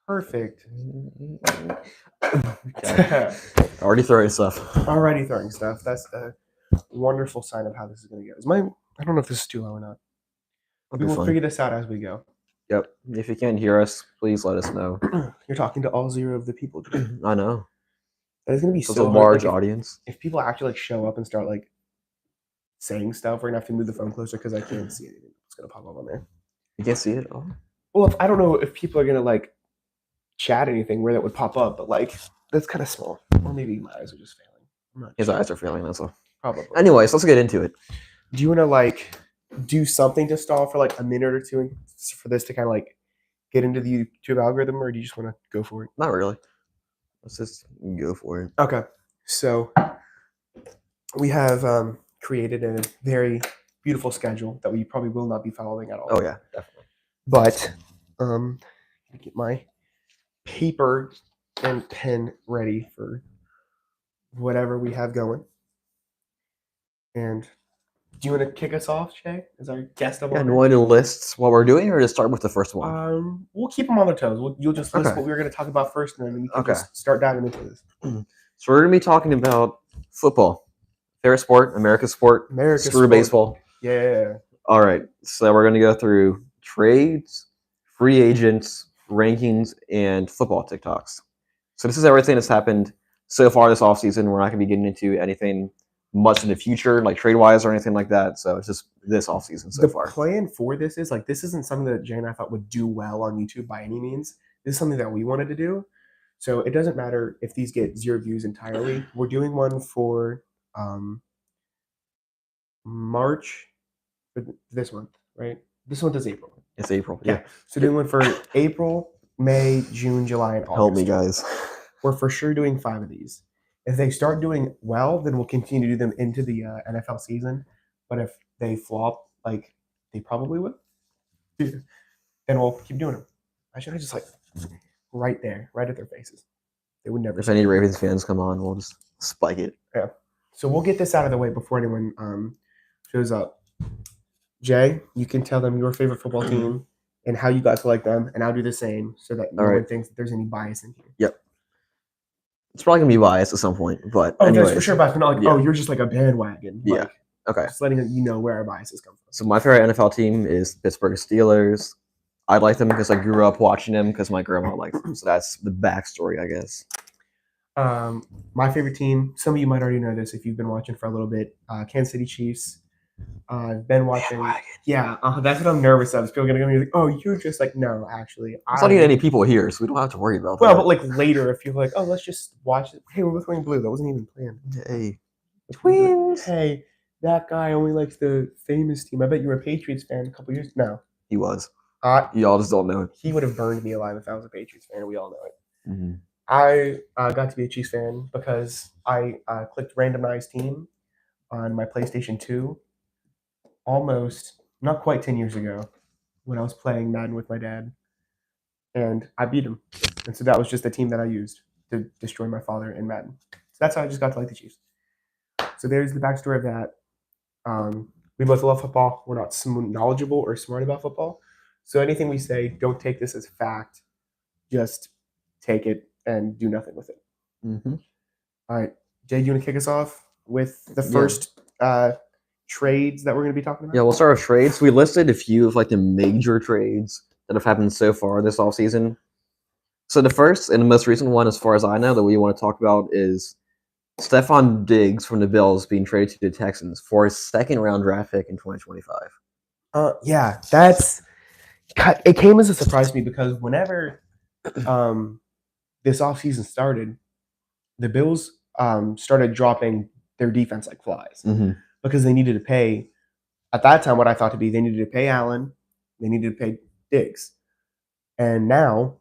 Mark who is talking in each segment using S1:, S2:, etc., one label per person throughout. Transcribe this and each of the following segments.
S1: Perfect.
S2: Okay. Already throwing stuff.
S1: Already throwing stuff. That's a wonderful sign of how this is going to go. I don't know if this is too low or not. We will figure this out as we go.
S2: Yep. If you can't hear us, please let us know.
S1: You're talking to all 0 of the people.
S2: I know.
S1: That is going to be
S2: so a large audience.
S1: If people actually show up and start saying stuff, we're going to have to move the phone closer because I can't see anything. It's going to pop up on there.
S2: You can't see it? Oh.
S1: Well, I don't know if people are going to chat anything where that would pop up, but that's kind of small. Or maybe my eyes are just failing.
S2: His eyes are failing, that's all.
S1: Probably.
S2: Anyways, let's get into it.
S1: Do you want to do something to stall for a minute or two for this to kind of get into the YouTube algorithm, or do you just want to go for it?
S2: Not really. Let's just go for it.
S1: Okay. So we have created a very beautiful schedule that we probably will not be following at all.
S2: Oh yeah, definitely.
S1: But get my paper and pen ready for whatever we have going. And do you want to kick us off, Jay, as our guest of honor?
S2: And want to list what we're doing, or just start with the first one?
S1: We'll keep them on their toes. You'll just list what we were going to talk about first, and then we can just start diving into this.
S2: So we're going to be talking about football. Favorite sport, America's sport. Screw baseball.
S1: Yeah.
S2: All right. So we're going to go through trades, free agents, rankings, and football TikToks. So this is everything that's happened so far this offseason. We're not going to be getting into anything much in the future, like trade-wise or anything like that. So it's just this offseason so far.
S1: The plan for this is this isn't something that Jay and I thought would do well on YouTube by any means. This is something that we wanted to do. So it doesn't matter if these get 0 views entirely. We're doing one for March for this month, right? This month is April.
S2: It's April.
S1: Yeah. So doing one for April, May, June, July, and August.
S2: Help me, guys.
S1: We're for sure doing 5 of these. If they start doing well, then we'll continue to do them into the NFL season. But if they flop, like they probably would, then we'll keep doing them. I should have just right there, right at their faces. They would never.
S2: If any Ravens fans come on, we'll just spike it.
S1: Yeah. So we'll get this out of the way before anyone shows up. Jay, you can tell them your favorite football team and how you got to like them, and I'll do the same so that no one thinks that there's any bias in here.
S2: Yep. It's probably going to be biased at some point, but
S1: there's for sure bias, but not you're just a bandwagon.
S2: Yeah. Okay.
S1: Just letting you know where our biases come from.
S2: So my favorite NFL team is Pittsburgh Steelers. I like them because I grew up watching them because my grandma liked them. So that's the backstory, I guess.
S1: My favorite team, some of you might already know this if you've been watching for a little bit, Kansas City Chiefs. I've been watching. Yeah, that's what I'm nervous of. People are going to be like, oh, you're just no, actually.
S2: There's not even any people here, so we don't have to worry about that.
S1: Well, but later, if you're like, oh, let's just watch it. Hey, we're both wearing blue. That wasn't even planned.
S2: Hey.
S1: Twins. Hey, that guy only likes the famous team. I bet you were a Patriots fan a couple years ago. No.
S2: He was. Y'all just don't know it.
S1: He would have burned me alive if I was a Patriots fan, and we all know it.
S2: Mm-hmm.
S1: I got to be a Chiefs fan because I clicked randomized team on my PlayStation 2 almost, not quite 10 years ago when I was playing Madden with my dad, and I beat him. And so that was just the team that I used to destroy my father in Madden. So that's how I just got to like the Chiefs. So there's the backstory of that. We both love football. We're not knowledgeable or smart about football. So anything we say, don't take this as fact. Just take it and do nothing with it.
S2: Mm-hmm.
S1: All right. Jay, do you want to kick us off with the first trades that we're going to be talking about?
S2: Yeah, we'll start with trades. We listed a few of the major trades that have happened so far this offseason. So the first and the most recent one, as far as I know, that we want to talk about is Stephon Diggs from the Bills being traded to the Texans for a second-round draft pick in 2025.
S1: Yeah, it came as a surprise to me because whenever this offseason started, the Bills started dropping their defense like flies.
S2: Mm-hmm.
S1: Because they needed to pay, at that time, what I thought to be, they needed to pay Allen, they needed to pay Diggs. And now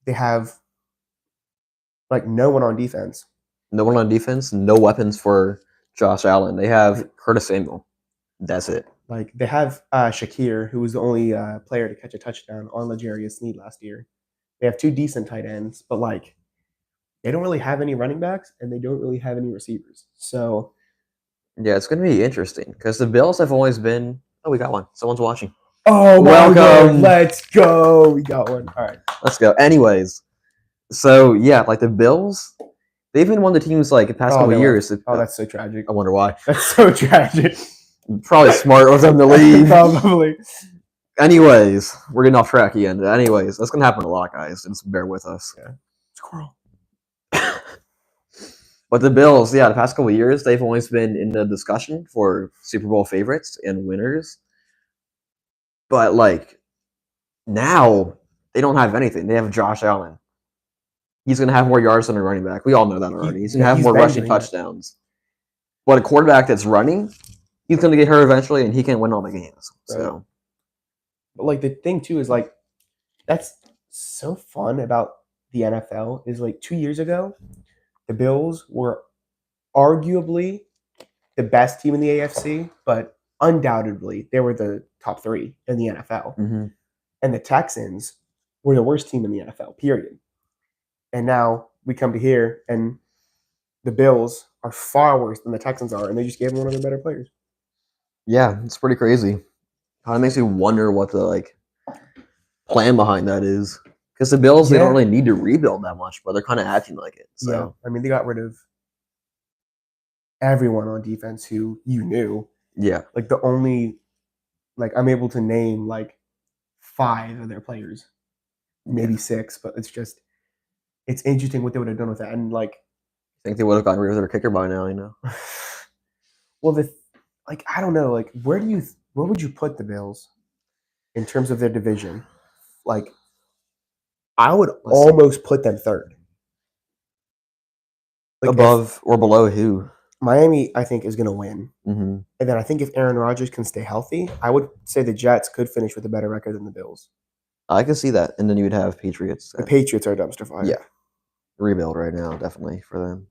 S1: they have no one on defense.
S2: No one on defense, no weapons for Josh Allen. They have Curtis Samuel. That's it.
S1: They have Shakir, who was the only player to catch a touchdown on L'Jarius Sneed last year. They have 2 decent tight ends, but they don't really have any running backs and they don't really have any receivers. So
S2: yeah, it's going to be interesting because the Bills have always been. Oh, we got one. Someone's watching.
S1: Oh, welcome. Let's go. We got one. All right.
S2: Let's go. Anyways, so yeah, like the Bills, they've been one of the teams like the past couple
S1: they
S2: years.
S1: left. Oh, that's so tragic.
S2: I wonder why.
S1: That's so tragic.
S2: Probably smart of them to leave.
S1: Probably.
S2: Anyways, we're getting off track again. Anyways, that's gonna happen a lot, guys. Just bear with us.
S1: Yeah. Squirrel.
S2: But the Bills, yeah, the past couple of years, they've always been in the discussion for Super Bowl favorites and winners. But like now, they don't have anything. They have Josh Allen. He's gonna have more yards than a running back. We all know that already. He's gonna have more rushing touchdowns. But a quarterback that's running, he's gonna get hurt eventually, and he can win all the games. So,
S1: but like the thing too is like that's so fun about the NFL is like 2 years ago, the Bills were arguably the best team in the AFC, but undoubtedly they were the top 3 in the NFL.
S2: mhm.
S1: And the Texans were the worst team in the NFL, period. And now we come to here, and the Bills are far worse than the Texans are, and they just gave them one of their better players.
S2: Yeah, it's pretty crazy. Kind of makes you wonder what the like plan behind that is. Because the Bills, they don't really need to rebuild that much, but they're kind of acting like it. So.
S1: Yeah, I mean, they got rid of everyone on defense who you knew.
S2: Yeah.
S1: Like the only, like I'm able to name like 5 of their players, maybe 6, but it's interesting what they would have done with that. And like,
S2: I think they would have gotten rid of their kicker by now, you know.
S1: Well, I don't know, like where would you put the Bills in terms of their division? Like, I would almost put them 3rd.
S2: Like above or below who?
S1: Miami, I think, is going to win.
S2: Mm-hmm.
S1: And then I think if Aaron Rodgers can stay healthy, I would say the Jets could finish with a better record than the Bills.
S2: I can see that. And then you would have Patriots.
S1: The Patriots are a dumpster fire.
S2: Yeah. Rebuild right now, definitely, for them.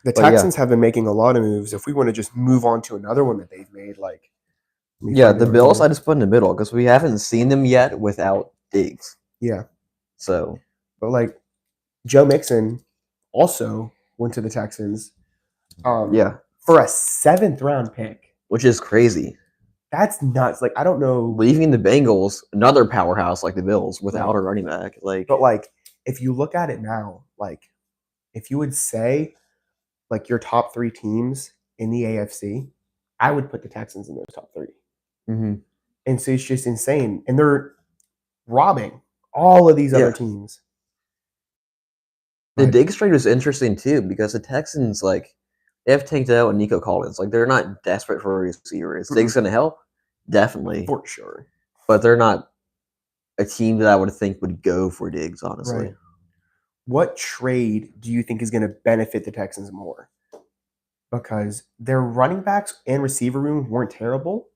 S1: The Texans have been making a lot of moves. If we want to just move on to another one that they've made, like...
S2: Yeah, the Bills I just put in the middle because we haven't seen them yet without Diggs.
S1: Yeah.
S2: So...
S1: But, like, Joe Mixon also went to the Texans.
S2: Yeah.
S1: For a 7th-round pick.
S2: Which is crazy.
S1: That's nuts. Like, I don't know.
S2: Leaving the Bengals, another powerhouse like the Bills, without a running back.
S1: But, like, if you look at it now, like, if you would say, like, your top 3 teams in the AFC, I would put the Texans in those top 3.
S2: Mm-hmm.
S1: And so it's just insane. And they're robbing all of these other teams.
S2: The Diggs trade was interesting, too, because the Texans, like, they have tanked out Nico Collins. Like, they're not desperate for a receiver. Is Diggs going to help? Definitely.
S1: For sure.
S2: But they're not a team that I would think would go for Diggs, honestly.
S1: Right. What trade do you think is going to benefit the Texans more? Because their running backs and receiver room weren't terrible,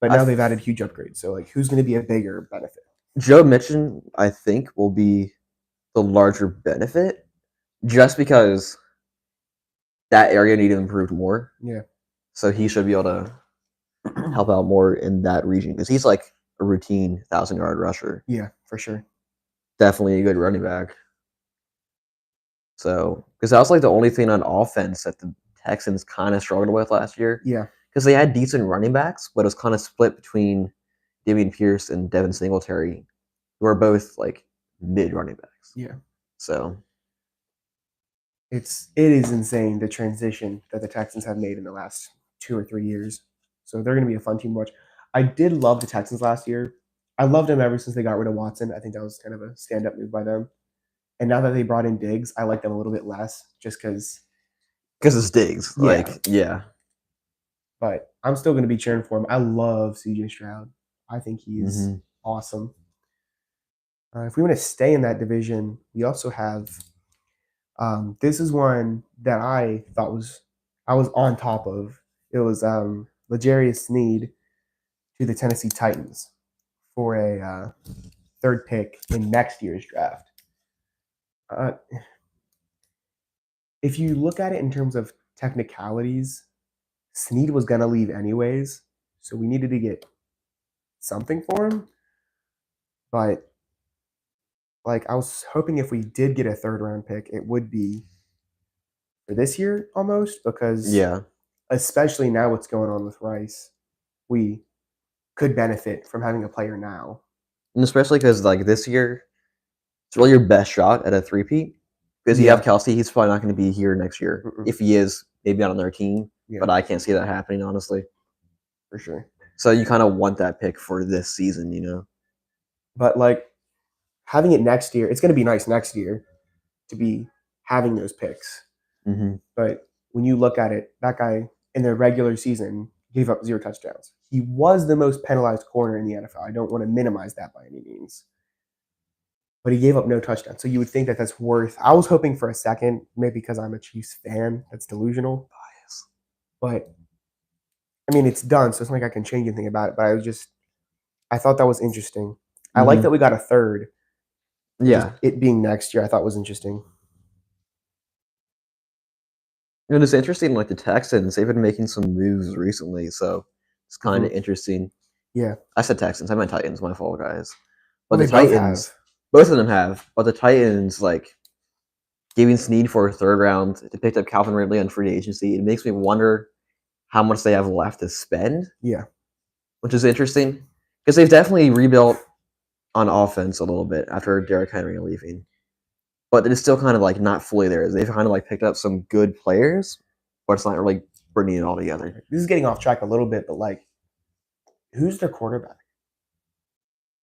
S1: but now they've added huge upgrades. So, like, who's going to be a bigger benefit?
S2: Joe Mixon, I think, will be the larger benefit just because that area needed improved more.
S1: Yeah.
S2: So he should be able to help out more in that region because he's like a routine 1,000-yard rusher.
S1: Yeah, for sure.
S2: Definitely a good running back. So, because that was like the only thing on offense that the Texans kind of struggled with last year.
S1: Yeah.
S2: Because they had decent running backs, but it was kind of split between Dameon Pierce and Devin Singletary, who are both like mid running backs.
S1: Yeah.
S2: So
S1: it is insane the transition that the Texans have made in the last 2 or 3 years. So they're going to be a fun team to watch. I did love the Texans last year. I loved them ever since they got rid of Watson. I think that was kind of a stand-up move by them. And now that they brought in Diggs, I like them a little bit less just because
S2: it's Diggs.
S1: Yeah.
S2: Like, yeah.
S1: But I'm still going to be cheering for him. I love CJ Stroud. I think he's awesome. If we want to stay in that division, we also have this is one that I thought I was on top of. It was L'Jarius Sneed to the Tennessee Titans for a 3rd pick in next year's draft. If you look at it in terms of technicalities, Sneed was going to leave anyways, so we needed to get something for him. But, like, I was hoping if we did get a 3rd-round pick, it would be for this year almost, because especially now what's going on with Rice, we could benefit from having a player now.
S2: And especially because, like, this year, it's really your best shot at a three-peat because you
S1: Yeah.
S2: have Kelsey. He's probably not going to be here next year.
S1: Mm-mm.
S2: If he is, maybe on another team,
S1: Yeah.
S2: but I can't see that happening, honestly.
S1: For sure.
S2: So you kind of want that pick for this season, you know?
S1: But like having it next year, it's going to be nice next year to be having those picks.
S2: Mm-hmm.
S1: But when you look at it, that guy in the regular season gave up 0 touchdowns. He was the most penalized corner in the NFL. I don't want to minimize that by any means. But he gave up no touchdowns. So you would think that that's worth. I was hoping for a second, maybe because I'm a Chiefs fan. That's delusional.
S2: Bias.
S1: But I mean, it's done, so it's not like I can change anything about it. But I thought that was interesting. I like
S2: Mhm.
S1: that we got a third.
S2: Yeah.
S1: Just it being next year, I thought was interesting.
S2: And it's interesting, like the Texans, they've been making some moves recently, so it's kind of interesting.
S1: Yeah.
S2: I said Texans, I meant Titans, my fault, guys.
S1: Well,
S2: But the
S1: they both
S2: Titans,
S1: have.
S2: both of them have, but the Titans, like, giving Snead for a third round, they picked up Calvin Ridley on free agency. It makes me wonder how much they have left to spend,
S1: Yeah.
S2: which is interesting because they've definitely rebuilt on offense a little bit after Derrick Henry leaving. But it's still kind of like not fully there. They've kind of like picked up some good players, but it's not really bringing it all together.
S1: This is getting off track a little bit, but like, who's their quarterback?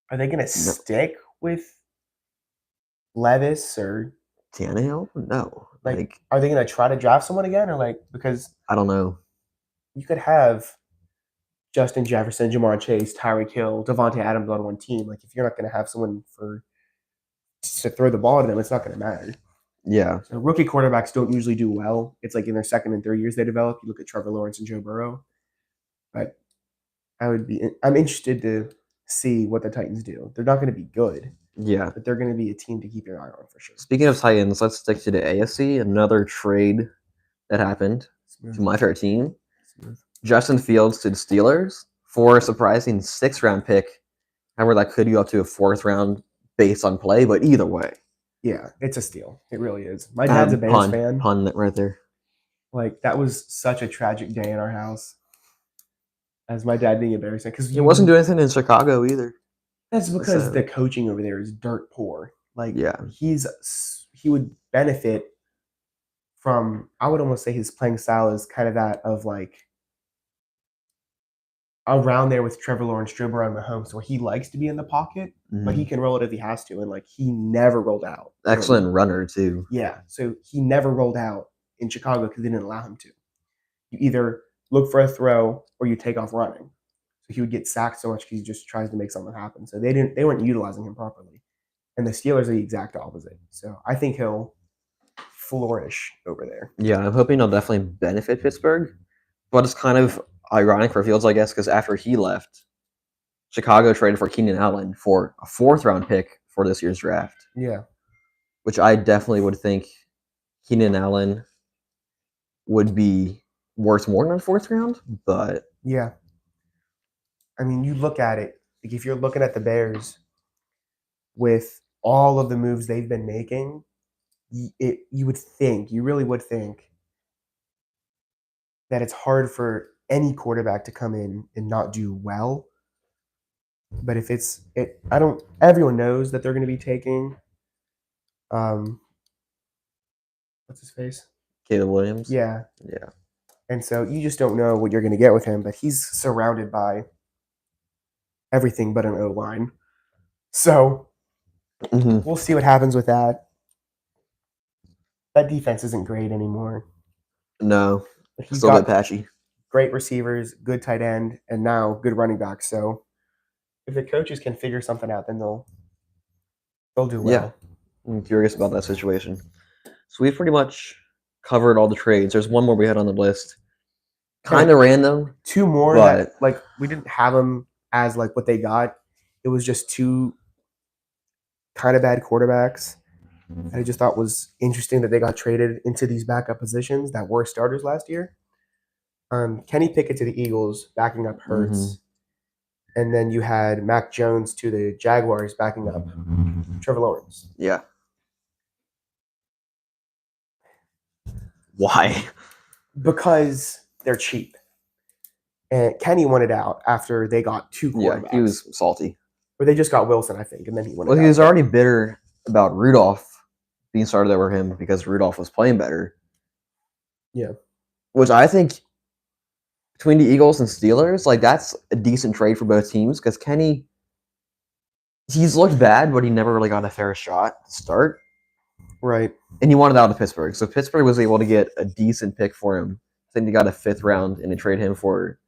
S1: Are they going to stick with Levis or
S2: Tannehill? No.
S1: like are they going to try to draft someone again or like because
S2: I don't know.
S1: you could have Justin Jefferson, Jamar Chase, Tyreek Hill, Devontae Adams on one team. Like if you're not going to have someone to throw the ball to them, it's not going to matter.
S2: Yeah.
S1: So rookie quarterbacks don't usually do well. It's like in their second and third years they develop. You look at Trevor Lawrence and Joe Burrow. But I'm interested to see what the Titans do. They're not going to be good,
S2: Yeah.
S1: but they're going to be a team to keep your eye on for sure.
S2: Speaking of Titans, let's stick to the AFC. Another trade that happened to my favorite team.
S1: Smooth.
S2: Justin Fields to the Steelers for a surprising 6th round pick. However, that could go up to a 4th round based on play, but either way.
S1: Yeah, it's a steal. It really is. My dad's a Bears fan.
S2: Pun right there.
S1: Like that was such a tragic day in our house. As my dad being a Bears fan, because
S2: He wasn't doing anything in Chicago either.
S1: That's because
S2: So-
S1: the coaching over there is dirt poor. Like
S2: Yeah.
S1: he would benefit from. I would almost say his playing style is kind of that of like around there with Trevor Lawrence, Joe Burrow, and Mahomes, where he likes to be in the pocket, but he can roll it if he has to, and like he never rolled out.
S2: Excellent runner too.
S1: Yeah, so he never rolled out in Chicago because they didn't allow him to. You either look for a throw or you take off running. So he would get sacked so much because he just tries to make something happen. So they weren't utilizing him properly. And the Steelers are the exact opposite. So I think he'll flourish over there.
S2: Yeah, I'm hoping he'll definitely benefit Pittsburgh, but it's kind of ironic for Fields, I guess, because after he left, Chicago traded for Keenan Allen for a 4th round pick for this year's draft,
S1: Yeah.
S2: which I definitely would think Keenan Allen would be worth more than a 4th round, but
S1: Yeah. I mean, you look at it, like if you're looking at the Bears with all of the moves they've been making, you really would think that it's hard for any quarterback to come in and not do well. But if everyone knows that they're going to be taking, what's his face?
S2: Caleb Williams.
S1: Yeah.
S2: Yeah.
S1: And so you just don't know what you're going to get with him, but he's surrounded by everything but an O-line. So we'll see what happens with that. That defense isn't great anymore.
S2: No,
S1: But he's
S2: still a
S1: got
S2: bit patchy.
S1: great receivers, good tight end, and now good running back. So if the coaches can figure something out, then they'll do well.
S2: Yeah. I'm curious about that situation. So we've pretty much covered all the trades. There's one more we had on the list. Kind of random.
S1: 2 more
S2: but
S1: that like we didn't have them as like what they got. It was just 2 kind of bad quarterbacks. And I just thought was interesting that they got traded into these backup positions that were starters last year. Kenny Pickett to the Eagles, backing up Hurts. And then you had Mac Jones to the Jaguars, backing up Trevor Lawrence.
S2: Yeah. Why?
S1: Because they're cheap. And Kenny wanted out after they got 2 quarterbacks.
S2: Yeah, he was salty.
S1: Or they just got Wilson, I think, and then he wanted
S2: Well,
S1: out.
S2: he was already bitter about Rudolph being started over him because Rudolph was playing better.
S1: Yeah.
S2: Which I think between the Eagles and Steelers, like that's a decent trade for both teams because Kenny, he's looked bad, but he never really got a fair shot to start.
S1: Right.
S2: And he wanted out of Pittsburgh. So Pittsburgh was able to get a decent pick for him. I think they got a 5th round and they trade him for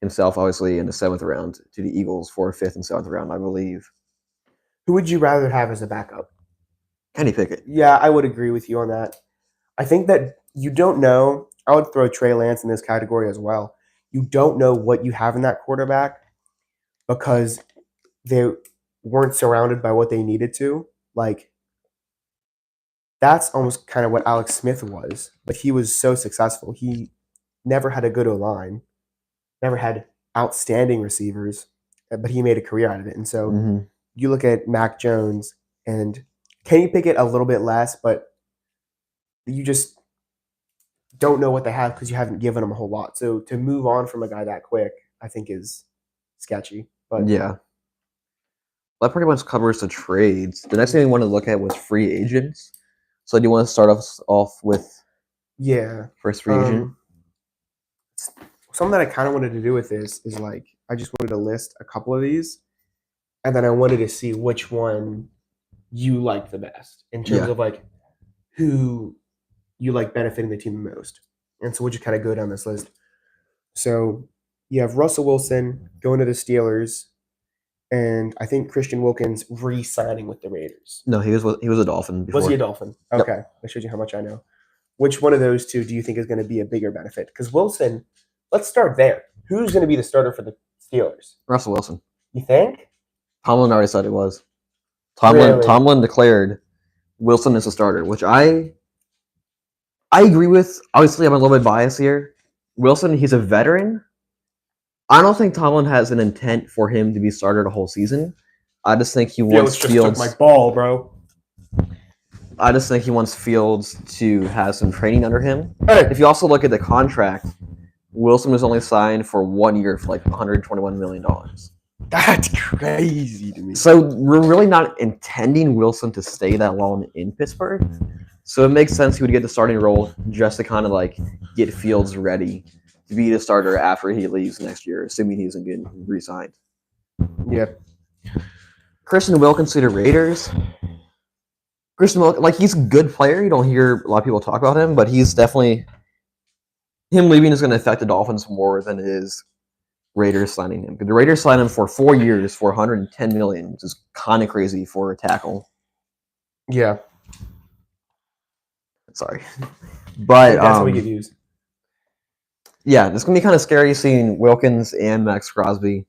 S2: himself, obviously, in the 7th round to the Eagles for a 5th and 7th round, I believe.
S1: Who would you rather have as a backup?
S2: Kenny Pickett.
S1: Yeah, I would agree with you on that. I think that you don't know. I would throw Trey Lance in this category as well. You don't know what you have in that quarterback because they weren't surrounded by what they needed to. Like, that's almost kind of what Alex Smith was, but he was so successful. He never had a good O-line, never had outstanding receivers, but he made a career out of it. And so
S2: Mm-hmm.
S1: you look at Mac Jones and Kenny Pickett a little bit less, but you just don't know what they have because you haven't given them a whole lot. So to move on from a guy that quick, I think is sketchy. But
S2: Yeah. That pretty much covers the trades. The next thing we want to look at was free agents. So do you want to start off with
S1: yeah,
S2: first free agent?
S1: something that I kind of wanted to do with this is like I just wanted to list a couple of these, and then I wanted to see which one you like the best in terms
S2: Yeah.
S1: of like who you like benefiting the team the most. And so we'll just kind of go down this list. So you have Russell Wilson going to the Steelers, and I think Christian Wilkins re-signing with the Raiders.
S2: No, he was a Dolphin before.
S1: Was he a Dolphin?
S2: Yep.
S1: Okay, that shows you how much I know. Which one of those two do you think is going to be a bigger benefit? Because Wilson, let's start there. Who's going to be the starter for the Steelers?
S2: Russell Wilson.
S1: You think?
S2: Tomlin already said it was.
S1: Really?
S2: Tomlin declared Wilson is a starter, which I agree with. Obviously, I'm a little bit biased here. Wilson, he's a veteran. I don't think Tomlin has an intent for him to be starter the whole season. I just think he wants
S1: Fields just took my ball, bro.
S2: I just think he wants Fields to have some training under him.
S1: Hey.
S2: If you also look at the contract, Wilson was only signed for 1 year for like $121 million.
S1: That's crazy to me.
S2: So we're really not intending Wilson to stay that long in Pittsburgh. So it makes sense he would get the starting role just to kind of like get Fields ready to be the starter after he leaves next year, assuming he isn't getting re-signed.
S1: Yeah.
S2: Christian Wilkins to the Raiders. Christian Wilkins, like he's a good player. You don't hear a lot of people talk about him, but he's definitely him leaving is going to affect the Dolphins more than it is Raiders signing him. The Raiders signed him for 4 years for $110 million, which is kind of crazy for a tackle.
S1: Yeah.
S2: Sorry, but
S1: that's how we get used.
S2: Yeah, it's gonna be kind of scary seeing Wilkins and Max Crosby.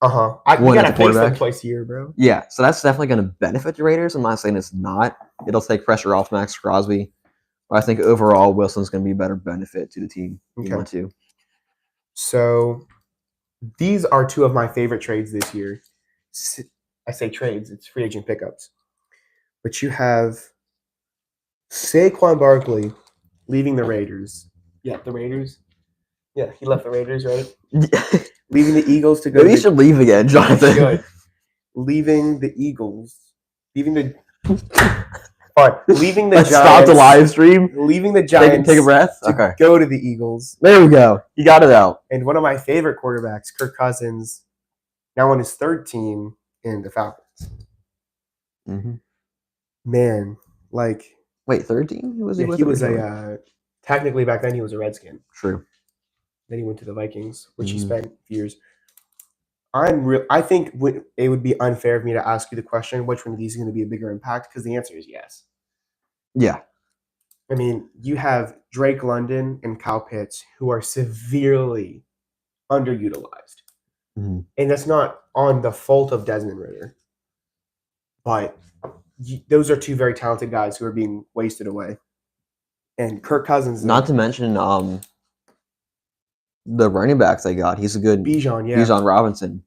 S1: We gotta face them twice a year, bro.
S2: Yeah, so that's definitely going to benefit the Raiders. I'm not saying it's not. It'll take pressure off Max Crosby. But I think overall, Wilson's going to be a better benefit to the team.
S1: Okay. So these are two of my favorite trades this year. I say trades, it's free agent pickups. But you have Saquon Barkley leaving the Raiders. Yeah, the Raiders. Yeah, he left the Raiders, right? Leaving the Eagles to go.
S2: Maybe he should leave again, Jonathan.
S1: Leaving the Eagles. Leaving the. Fine. Leaving the
S2: Let's
S1: Giants.
S2: stop the live stream.
S1: Leaving the Giants.
S2: Take a breath.
S1: Okay. Go to the Eagles.
S2: There we go. You got it out.
S1: And one of my favorite quarterbacks, Kirk Cousins, now on his third team in the Falcons.
S2: Mm-hmm.
S1: Man, like.
S2: Wait, third team?
S1: He was technically back then he was a Redskin.
S2: True.
S1: Then he went to the Vikings, which he spent years. I think it would be unfair of me to ask you the question, which one of these is going to be a bigger impact? Because the answer is yes.
S2: Yeah.
S1: I mean, you have Drake London and Kyle Pitts, who are severely underutilized.
S2: Mm-hmm.
S1: And that's not on the fault of Desmond Ridder. But those are two very talented guys who are being wasted away. And Kirk Cousins.
S2: Not to mention the running backs they got. He's a good
S1: Bijan, yeah.
S2: Bijan Robinson.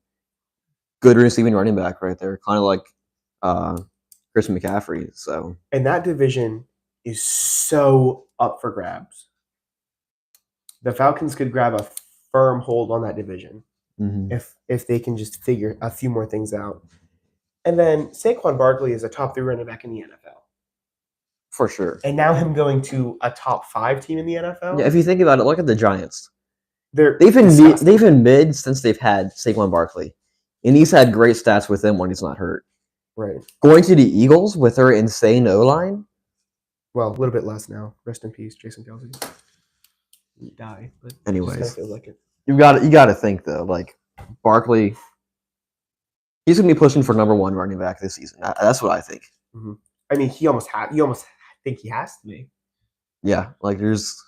S2: Good receiving running back right there. Kind of like Christian McCaffrey. So.
S1: And that division is so up for grabs. The Falcons could grab a firm hold on that division if they can just figure a few more things out. And then Saquon Barkley is a top 3 running back in the NFL.
S2: For sure.
S1: And now him going to a top 5 team in the NFL.
S2: Yeah, if you think about it, look at the Giants.
S1: They've
S2: They've been mid since they've had Saquon Barkley, and he's had great stats with them when he's not hurt.
S1: Right.
S2: Going to the Eagles with their insane O-line.
S1: Well, a little bit less now. Rest in peace, Jason Kelsey. He died. But
S2: Anyways,
S1: feels like it.
S2: you got to think though, like Barkley, he's gonna be pushing for number 1 running back this season. That's what I think.
S1: Mm-hmm. I mean, he almost think he has to be.
S2: Yeah, like there's.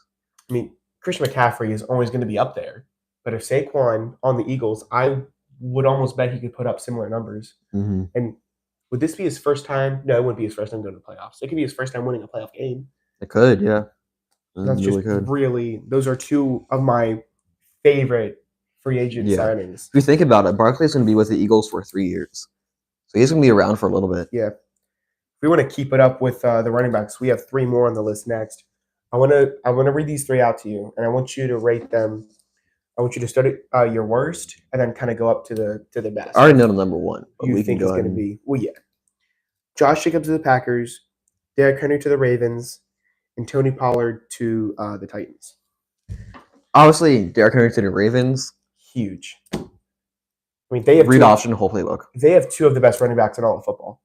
S1: I mean, Christian McCaffrey is always going to be up there, but if Saquon on the Eagles, I would almost bet he could put up similar numbers.
S2: Mm-hmm.
S1: And would this be his first time? No, it wouldn't be his first time going to the playoffs. It could be his first time winning a playoff game.
S2: It could, yeah.
S1: That's really just really. Those are 2 of my favorite free agent signings.
S2: If you think about it, Barkley's going to be with the Eagles for 3 years, so he's going to be around for a little bit.
S1: Yeah. If we want to keep it up with the running backs, we have 3 more on the list next. I want to read these 3 out to you, and I want you to rate them. I want you to start at your worst, and then kind of go up to the best.
S2: I already know the number 1. But
S1: you think is going to be? Well, yeah. Josh Jacobs to the Packers, Derrick Henry to the Ravens, and Tony Pollard to the Titans.
S2: Obviously, Derrick Henry to the Ravens.
S1: Huge. I mean, they have
S2: read option, whole playbook.
S1: They have 2 of the best running backs in all of football.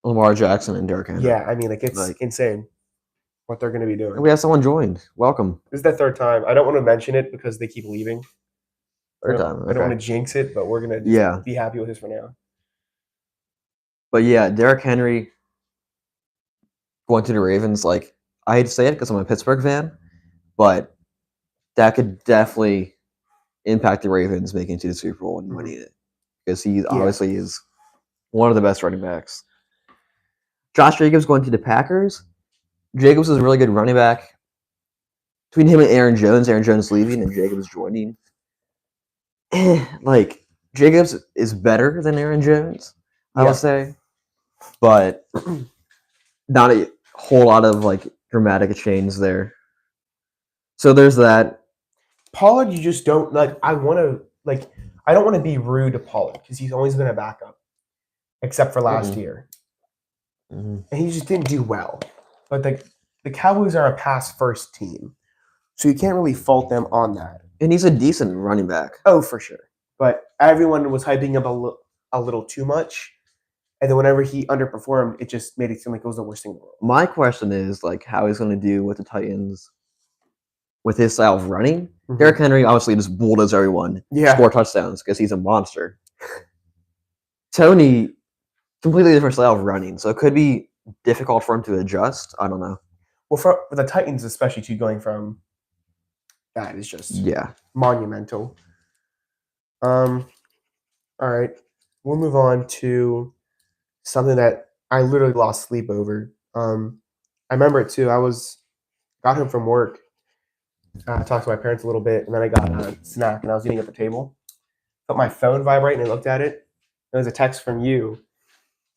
S2: Lamar Jackson and Derrick Henry.
S1: Yeah, I mean, it's insane what they're going to be doing.
S2: We have someone joined. Welcome.
S1: This is the 3rd time. I don't want to mention it because they keep leaving.
S2: 3rd time. Okay.
S1: I don't want to jinx it, but we're going to be happy with this for now.
S2: But yeah, Derrick Henry going to the Ravens, like, I hate to say it because I'm a Pittsburgh fan, but that could definitely impact the Ravens making it to the Super Bowl and winning it. Because he obviously is one of the best running backs. Josh Jacobs going to the Packers. Jacobs is a really good running back. Between him and Aaron Jones leaving and Jacobs joining. Like, Jacobs is better than Aaron Jones, I would say. But not a whole lot of, like, dramatic change there. So there's that.
S1: Pollard, you just don't, like, I don't want to be rude to Pollard because he's always been a backup, except for last year. Mm-hmm. And he just didn't do well. But the Cowboys are a pass-first team, so you can't really fault them on that.
S2: And he's a decent running back.
S1: Oh, for sure. But everyone was hyping him a little too much. And then whenever he underperformed, it just made it seem like it was the worst thing in the world.
S2: My question is, like, how he's going to do with the Titans with his style of running. Mm-hmm. Derrick Henry obviously just bulldoze everyone. Yeah. Score touchdowns because he's a monster. Tony, completely different style of running. So it could be difficult for him to adjust. I don't know.
S1: Well, for the Titans, especially, too, going from that is just monumental. All right. We'll move on to something that I literally lost sleep over. I remember it, too. Got home from work. I talked to my parents a little bit, and then I got a snack, and I was eating at the table. Felt my phone vibrate, and I looked at it. It was a text from you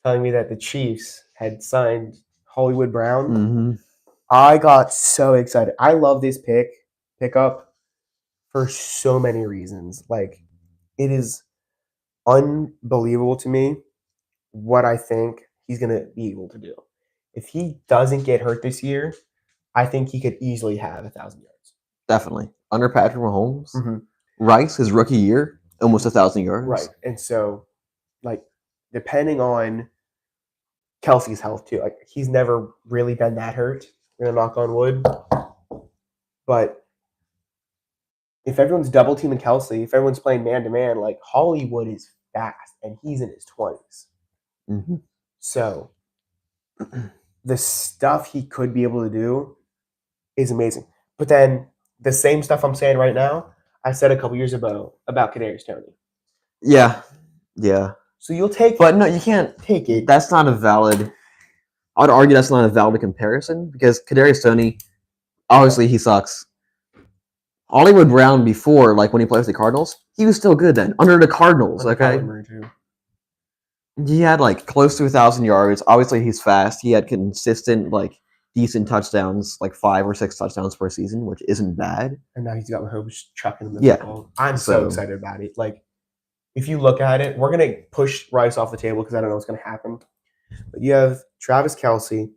S1: telling me that the Chiefs had signed Hollywood Brown.
S2: Mm-hmm.
S1: I got so excited. I love this pickup for so many reasons. Like, it is unbelievable to me what I think he's going to be able to do. If he doesn't get hurt this year, I think he could easily have 1,000 yards.
S2: Definitely. Under Patrick Mahomes. Mm-hmm. Rice, his rookie year, almost 1,000 yards.
S1: Right. And so, like, depending on Kelsey's health, too, like, he's never really been that hurt. We're going to knock on wood. But if everyone's double teaming Kelsey, if everyone's playing man-to-man, like, Hollywood is fast, and he's in his 20s.
S2: Mm-hmm.
S1: So, the stuff he could be able to do is amazing. But then the same stuff I'm saying right now, I said a couple years ago about Kadarius Toney.
S2: Yeah.
S1: So you'll take,
S2: but no, you can't
S1: take it.
S2: That's not a valid. I'd argue that's not a valid comparison because Kadarius Toney, obviously he sucks. Hollywood Brown before, like when he played with the Cardinals, he was still good then under the Cardinals. Okay. He had like close to 1,000 yards. Obviously, he's fast. He had consistent, like, decent touchdowns, like 5 or 6 touchdowns per season, which isn't bad.
S1: And now he's got Mahomes chucking him the football. I'm so excited about it. Like, if you look at it, we're going to push Rice off the table because I don't know what's going to happen. But you have Travis Kelsey,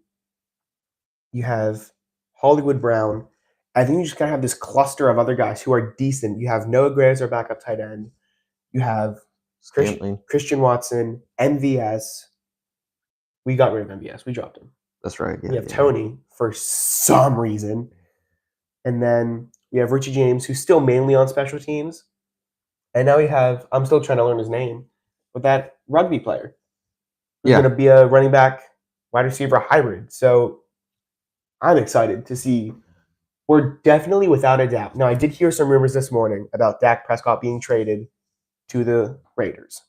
S1: you have Hollywood Brown. I think you just kind of have this cluster of other guys who are decent. You have Noah Gray as our backup tight end. You have
S2: Scantling.
S1: Christian Watson, MVS. We got rid of MVS. We dropped him.
S2: That's right. Yeah,
S1: We have
S2: yeah.
S1: Tony for some reason. And then we have Richie James, who's still mainly on special teams. And now we have, I'm still trying to learn his name, but that rugby player who's
S2: Yeah.
S1: going to be a running back, wide receiver hybrid. So I'm excited to see. We're definitely without a doubt. Now, I did hear some rumors this morning about Dak Prescott being traded to the Raiders.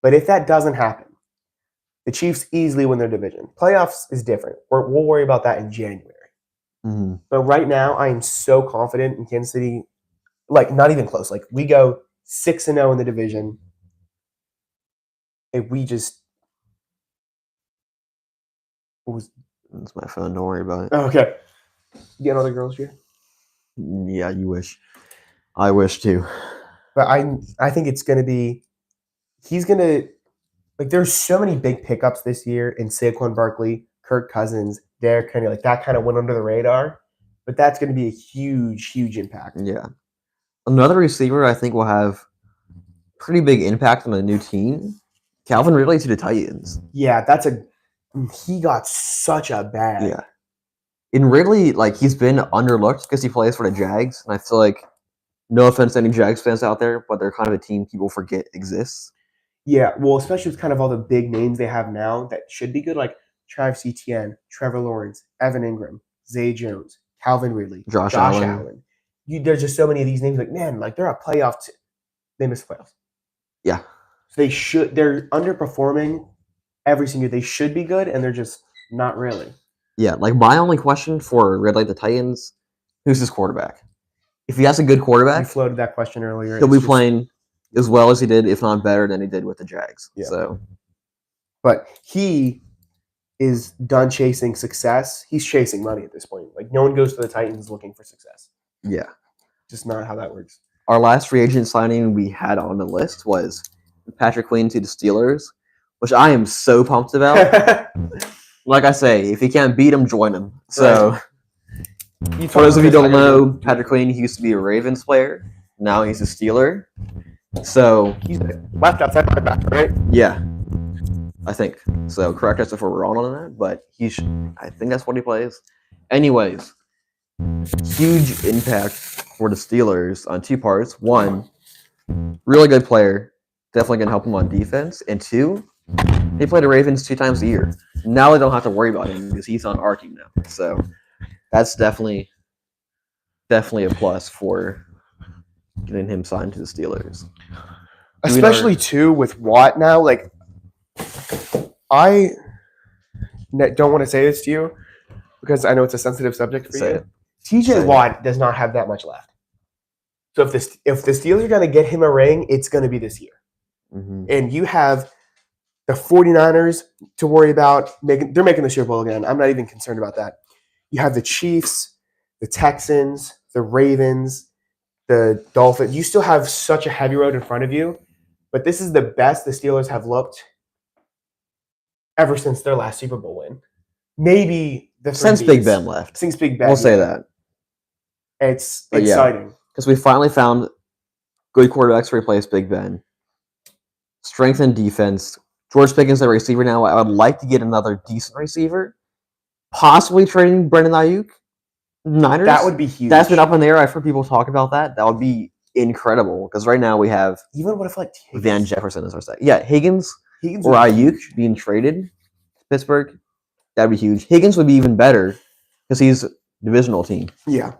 S1: But if that doesn't happen, the Chiefs easily win their division. Playoffs is different. We'll worry about that in January.
S2: Mm-hmm.
S1: But right now, I am so confident in Kansas City. Like, not even close. Like, we go 6-0 in the division. If we just... What was...
S2: That's my phone. Don't worry about it.
S1: Oh, okay. You get another girls here?
S2: Yeah, you wish. I wish too.
S1: But I think it's going to be... He's going to... Like, there's so many big pickups this year in Saquon Barkley, Kirk Cousins, Derrick Henry. Like, that kind of went under the radar. But that's going to be a huge, huge impact.
S2: Yeah. Another receiver I think will have pretty big impact on a new team. Calvin Ridley to the Titans.
S1: Yeah, he got such a bad.
S2: Yeah. And Ridley, like, he's been underlooked because he plays for the Jags. And I feel like, no offense to any Jags fans out there, but they're kind of a team people forget exists.
S1: Yeah, well, especially with kind of all the big names they have now that should be good, like Travis Etienne, Trevor Lawrence, Evan Ingram, Zay Jones, Calvin Ridley,
S2: Josh Allen.
S1: There's just so many of these names. Like, man, like they're a playoff. They missed the playoffs.
S2: Yeah.
S1: So they're underperforming every single year. They should be good, and they're just not really.
S2: Yeah, like my only question for Ridley the Titans, who's his quarterback? If he has a good
S1: We
S2: quarterback,
S1: floated that question earlier.
S2: he'll
S1: It's
S2: be
S1: just-
S2: playing as well as he did, if not better than he did with the Jags.
S1: Yeah.
S2: So
S1: But he is done chasing success. He's chasing money at this point. Like, no one goes to the Titans looking for success.
S2: yeah.
S1: Just not how that works.
S2: Our last free agent signing we had on the list was Patrick Queen to the Steelers, which I am so pumped about. Like I say, if you can't beat him, join him. So, for those of you who don't know, Patrick Queen, he used to be a Ravens player. Now he's a Steeler. So,
S1: he's left outside linebacker, right?
S2: yeah, I think. So, correct us if we're wrong on that, but I think that's what he plays. Anyways, huge impact for the Steelers on two parts. One, really good player. Definitely going to help him on defense. And two, they play the Ravens 2 times a year. Now they don't have to worry about him because he's on our team now. So that's definitely a plus for getting him signed to the Steelers.
S1: Especially too with Watt now. Like, I don't want to say this to you because I know it's a sensitive subject for
S2: Say
S1: you.
S2: it.
S1: TJ
S2: Say it.
S1: Watt does not have that much left. So if the Steelers are going to get him a ring, it's going to be this year.
S2: Mm-hmm.
S1: And you have the 49ers to worry about. They're making the Super Bowl again. I'm not even concerned about that. You have the Chiefs, the Texans, the Ravens, the Dolphins. You still have such a heavy road in front of you. But this is the best the Steelers have looked ever since their last Super Bowl win. Maybe the
S2: Since Big Ben left.
S1: Since Big Ben.
S2: We'll say that.
S1: It's
S2: But yeah.
S1: exciting.
S2: Because we finally found good quarterbacks to replace Big Ben. Strengthen defense. George Pickens, the receiver now. I would like to get another decent receiver. Possibly trading Brendan Ayuk. Niners.
S1: That would be huge.
S2: That's been up in the air. I've heard people talk about that. That would be incredible. Because right now we have
S1: Even what if like
S2: Van Jefferson as our second. Yeah, Higgins
S1: Higgins
S2: or
S1: would be
S2: Ayuk
S1: huge.
S2: being traded to Pittsburgh. That'd be huge. Higgins would be even better because he's a divisional team.
S1: Yeah.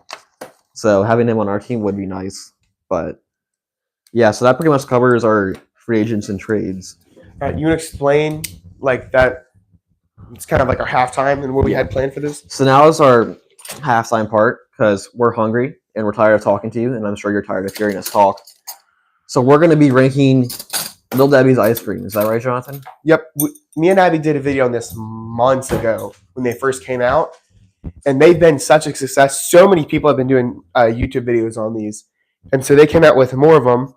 S2: So having him on our team would be nice. But yeah, so that pretty much covers our free agents and trades.
S1: You want to explain like that? It's kind of like our halftime and what we had planned for this.
S2: So now is our halftime part because we're hungry and we're tired of talking to you, and I'm sure you're tired of hearing us talk. So we're going to be ranking Little Debbie's ice cream. Is that right, Jonathan?
S1: Yep. Me and Abby did a video on this months ago when they first came out, and they've been such a success. So many people have been doing YouTube videos on these, and so they came out with more of them.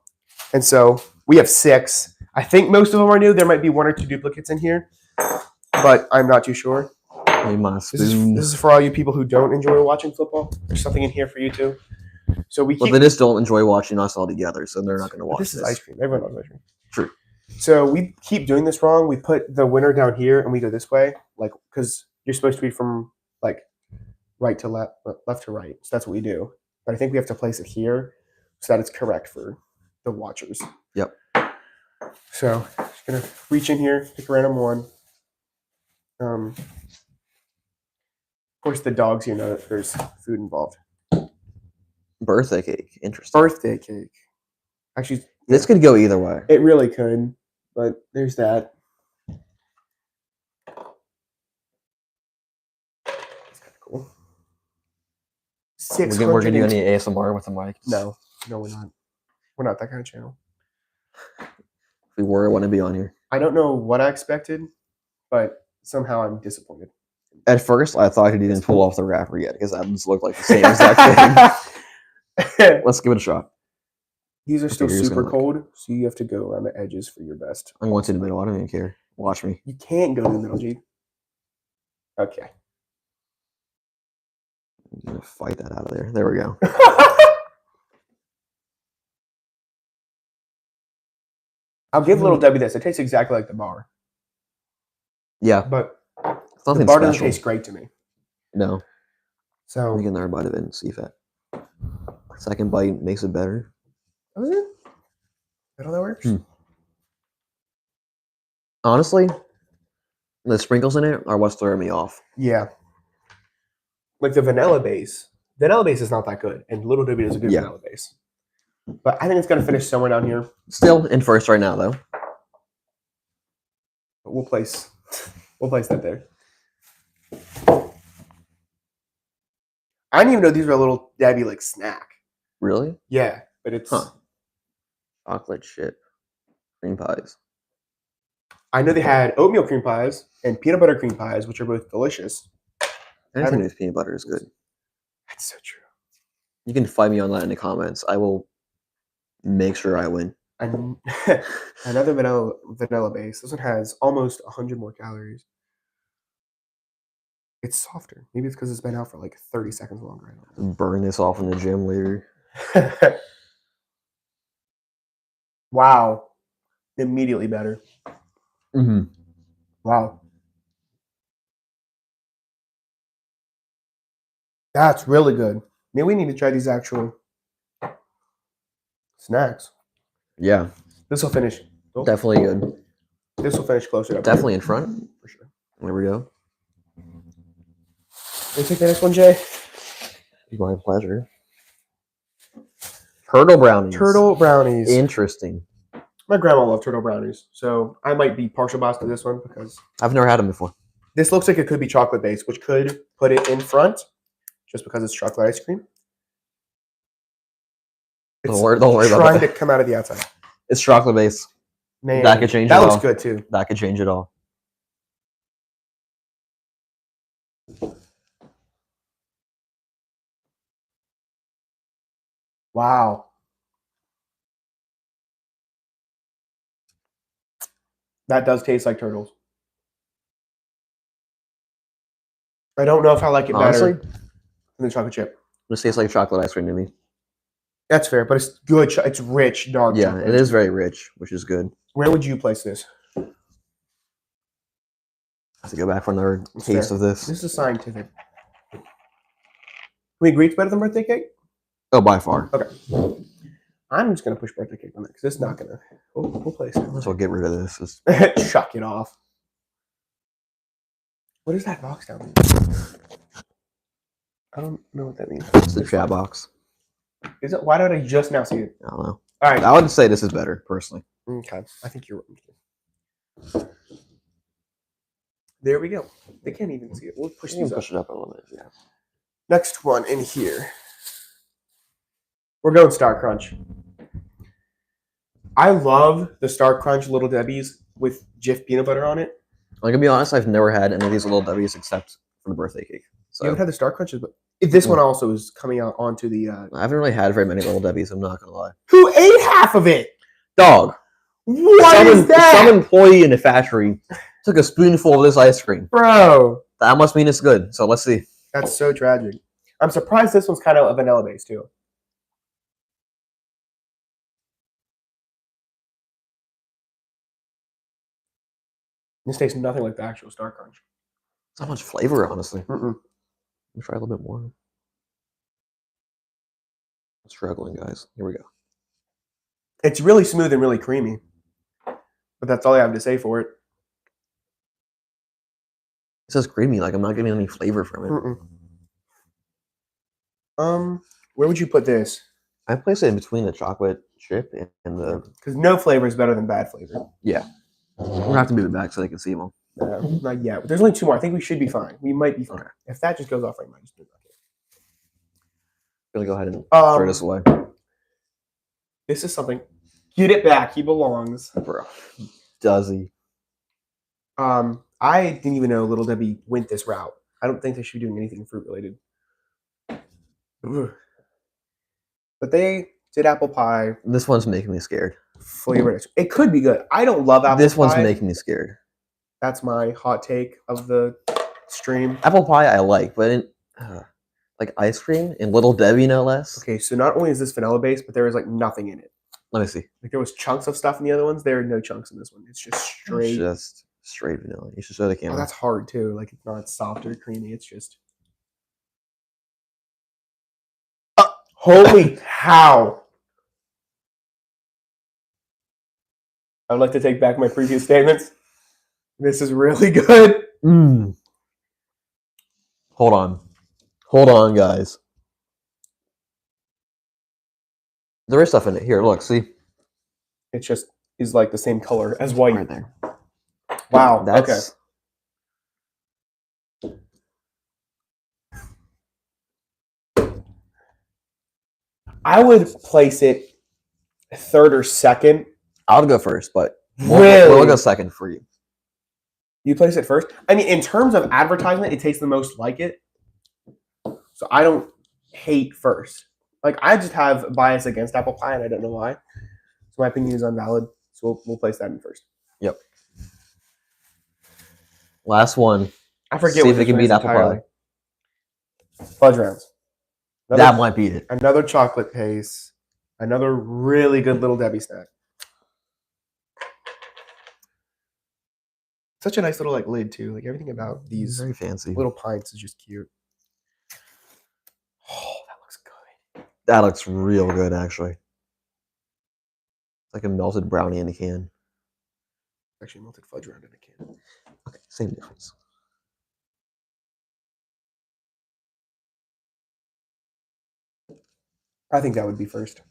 S1: And so We have 6. I think most of them are new. There might be 1 or 2 duplicates in here, but I'm not too sure.
S2: Need my
S1: This is
S2: spoon.
S1: for all you people who don't enjoy watching football. There's something in here for you too. So we
S2: But
S1: keep.
S2: they just don't enjoy watching us all together, so they're not going to
S1: But
S2: watch
S1: this is ice cream. Everyone loves ice cream.
S2: True.
S1: So we keep doing this wrong. We put the winner down here, and we go this way, like because you're supposed to be from like right to left, left to right. So that's what we do. But I think we have to place it here so that it's correct for the watchers.
S2: Yep.
S1: So just gonna reach in here, pick a random one. Of course, the dogs here know that there's food involved.
S2: Birthday cake. Interesting.
S1: Birthday cake. Actually,
S2: This could go either way.
S1: it really could, but there's that. That's kind of cool.
S2: We're going to do any ASMR with the mic?
S1: No, we're not. We're not that kind of channel.
S2: If we were, I want to be on here.
S1: I don't know what I expected, but somehow I'm disappointed.
S2: At first, I thought he didn't pull off the wrapper yet because that just looked like the same exact thing. Let's give it a shot.
S1: These are still
S2: Figure's
S1: super
S2: gonna look-
S1: cold, so you have to go around the edges for your best.
S2: I'm going to the middle. I don't even care. Watch me.
S1: You can't go to the middle, G. Okay.
S2: I'm going to fight that out of there. There we go.
S1: I'll give Little Debbie this. It tastes exactly like the bar,
S2: Yeah.
S1: but the
S2: Nothing
S1: bar doesn't
S2: special.
S1: taste great to me.
S2: No.
S1: So,
S2: We get another bite of it and see if that second bite makes it better.
S1: was it? That how that works?
S2: Honestly, the sprinkles in it are what's throwing me off.
S1: Yeah. Like the vanilla base. Vanilla base is not that good, and Little Debbie is a good
S2: Yeah.
S1: vanilla base. But I think it's going to finish somewhere down here.
S2: Still in first right now, though.
S1: But we'll place that there. I didn't even know these were a Little Debbie like snack.
S2: Really?
S1: Yeah, but it's.
S2: Huh. Chocolate chip cream pies.
S1: I know they had oatmeal cream pies and peanut butter cream pies, which are both delicious.
S2: Anything with peanut butter is good.
S1: That's so true.
S2: You can fight me on that in the comments. I will make sure I win.
S1: And another vanilla base. This one has almost 100 more calories. It's softer. Maybe it's because it's been out for like 30 seconds longer. I don't know.
S2: Burn this off in the gym later.
S1: Wow. Immediately better.
S2: Mm-hmm.
S1: Wow. That's really good. Maybe we need to try these actual snacks.
S2: Yeah,
S1: This will finish.
S2: definitely good.
S1: This will finish closer up.
S2: Definitely in front.
S1: For sure.
S2: There we go.
S1: You take the next one, Jay?
S2: My pleasure. Turtle brownies.
S1: Turtle brownies.
S2: Interesting.
S1: My grandma loved turtle brownies, so I might be partial biased to this one because
S2: I've never had them before.
S1: this looks like it could be chocolate based, which could put it in front just because it's chocolate ice cream. It's
S2: Don't worry about
S1: trying
S2: that.
S1: to come out of the outside.
S2: It's chocolate based.
S1: Man,
S2: That could change
S1: that
S2: it
S1: looks
S2: all.
S1: good too.
S2: That could change it all.
S1: Wow. That does taste like turtles. I don't know if I like it
S2: Honestly,
S1: better than the chocolate chip.
S2: this tastes like chocolate ice cream to me.
S1: That's fair, but it's good. It's rich, dark
S2: Yeah,
S1: chocolate.
S2: it is very rich, which is good.
S1: Where would you place this?
S2: I have to go back for another
S1: That's
S2: taste
S1: fair.
S2: of this.
S1: This is scientific. Can we agree it's better than birthday cake?
S2: Oh, by far.
S1: Okay. I'm just gonna push birthday cake on there because it's not gonna. We'll place
S2: Might as well get rid of this. It's-
S1: it. Chuck it off. What is that box down there? I don't know what that means.
S2: It's the chat box.
S1: Is it? Why did I just now see it?
S2: I don't know.
S1: All right.
S2: I would say this is better, personally.
S1: Okay. I think you're right. There we go. They can't even see it. We'll push these up.
S2: Push it up a little bit. Yeah.
S1: Next one in here. We're going Star Crunch. I love the Star Crunch Little Debbie's with Jif peanut butter on it.
S2: I'm gonna be honest. I've never had any of these Little W's except for the birthday cake.
S1: You
S2: So
S1: haven't had the Star Crunches, but this one also is coming out onto the.
S2: I haven't really had very many Little Debbie's. I'm not gonna lie.
S1: Who ate half of it?
S2: Dog.
S1: What is that?
S2: Some employee in the factory took a spoonful of this ice cream.
S1: Bro,
S2: That must mean it's good. So let's see.
S1: that's so tragic. I'm surprised this one's kind of a vanilla base too. This tastes nothing like the actual Star Crunch.
S2: It's not much flavor, honestly.
S1: Mm-mm.
S2: Let me try a little bit more. I'm struggling, guys. Here we go.
S1: It's really smooth and really creamy. But that's all I have to say for it.
S2: It says creamy, like I'm not getting any flavor from it.
S1: Where would you put this?
S2: I place it in between the chocolate chip and the.
S1: Because no flavor is better than bad flavor.
S2: Yeah. We're gonna have to move it back so they can see them.
S1: Not yet. But there's only 2 more. I think we should be fine. We might be fine.
S2: Okay.
S1: If that just goes off, I might just move it.
S2: I'm gonna go ahead and throw this away.
S1: This is something. Get it back. He belongs.
S2: Bro. Does he?
S1: I didn't even know Little Debbie went this route. I don't think they should be doing anything fruit related. Ugh. But they did apple pie
S2: This one's making me scared.
S1: flavored. It could be good. I don't love apple pie.
S2: This one's making me scared.
S1: That's my hot take of the stream.
S2: Apple pie I like, but like ice cream and Little Debbie no less.
S1: Okay, so not only is this vanilla based, but there is like nothing in it.
S2: Let me see.
S1: Like there was chunks of stuff in the other ones. There are no chunks in this one. It's just straight.
S2: It's just straight vanilla. You should show the
S1: Oh,
S2: camera.
S1: that's hard too. Like it's not soft or creamy. It's just. Holy cow! I would like to take back my previous statements. This is really good.
S2: Hold on, guys. There is stuff in it. Here, look, see.
S1: It just is like the same color as white.
S2: Right there.
S1: Wow.
S2: That's
S1: I would place it third or second.
S2: I'll go first, but
S1: Really?
S2: we'll go second for you.
S1: You place it first? I mean, in terms of advertisement, it tastes the most like it. So I don't hate first. Like, I just have bias against apple pie, and I don't know why. So my opinion is invalid. So we'll place that in first.
S2: Yep. Last one.
S1: I forget
S2: See
S1: what
S2: if it
S1: this
S2: can
S1: one
S2: beat
S1: is
S2: apple
S1: entirely.
S2: pie.
S1: Fudge rounds.
S2: That might beat it.
S1: Another chocolate paste. Another really good Little Debbie snack. Such a nice little like lid too. Like everything about these
S2: Very fancy.
S1: little pints is just cute. Oh, that looks good.
S2: That looks real good, actually. It's like a melted brownie in a can.
S1: Actually, melted fudge round in a can.
S2: Okay, same difference.
S1: I think that would be first.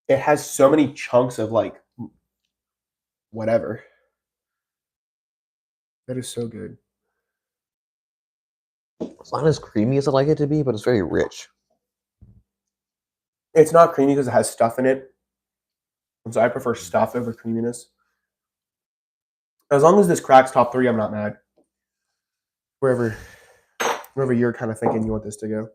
S1: It has so many chunks of like whatever. That is so good.
S2: It's not as creamy as I like it to be, but it's very rich.
S1: It's not creamy because it has stuff in it. And so I prefer stuff over creaminess. As long as this cracks top 3, I'm not mad. Wherever you're kind of thinking you want this to go.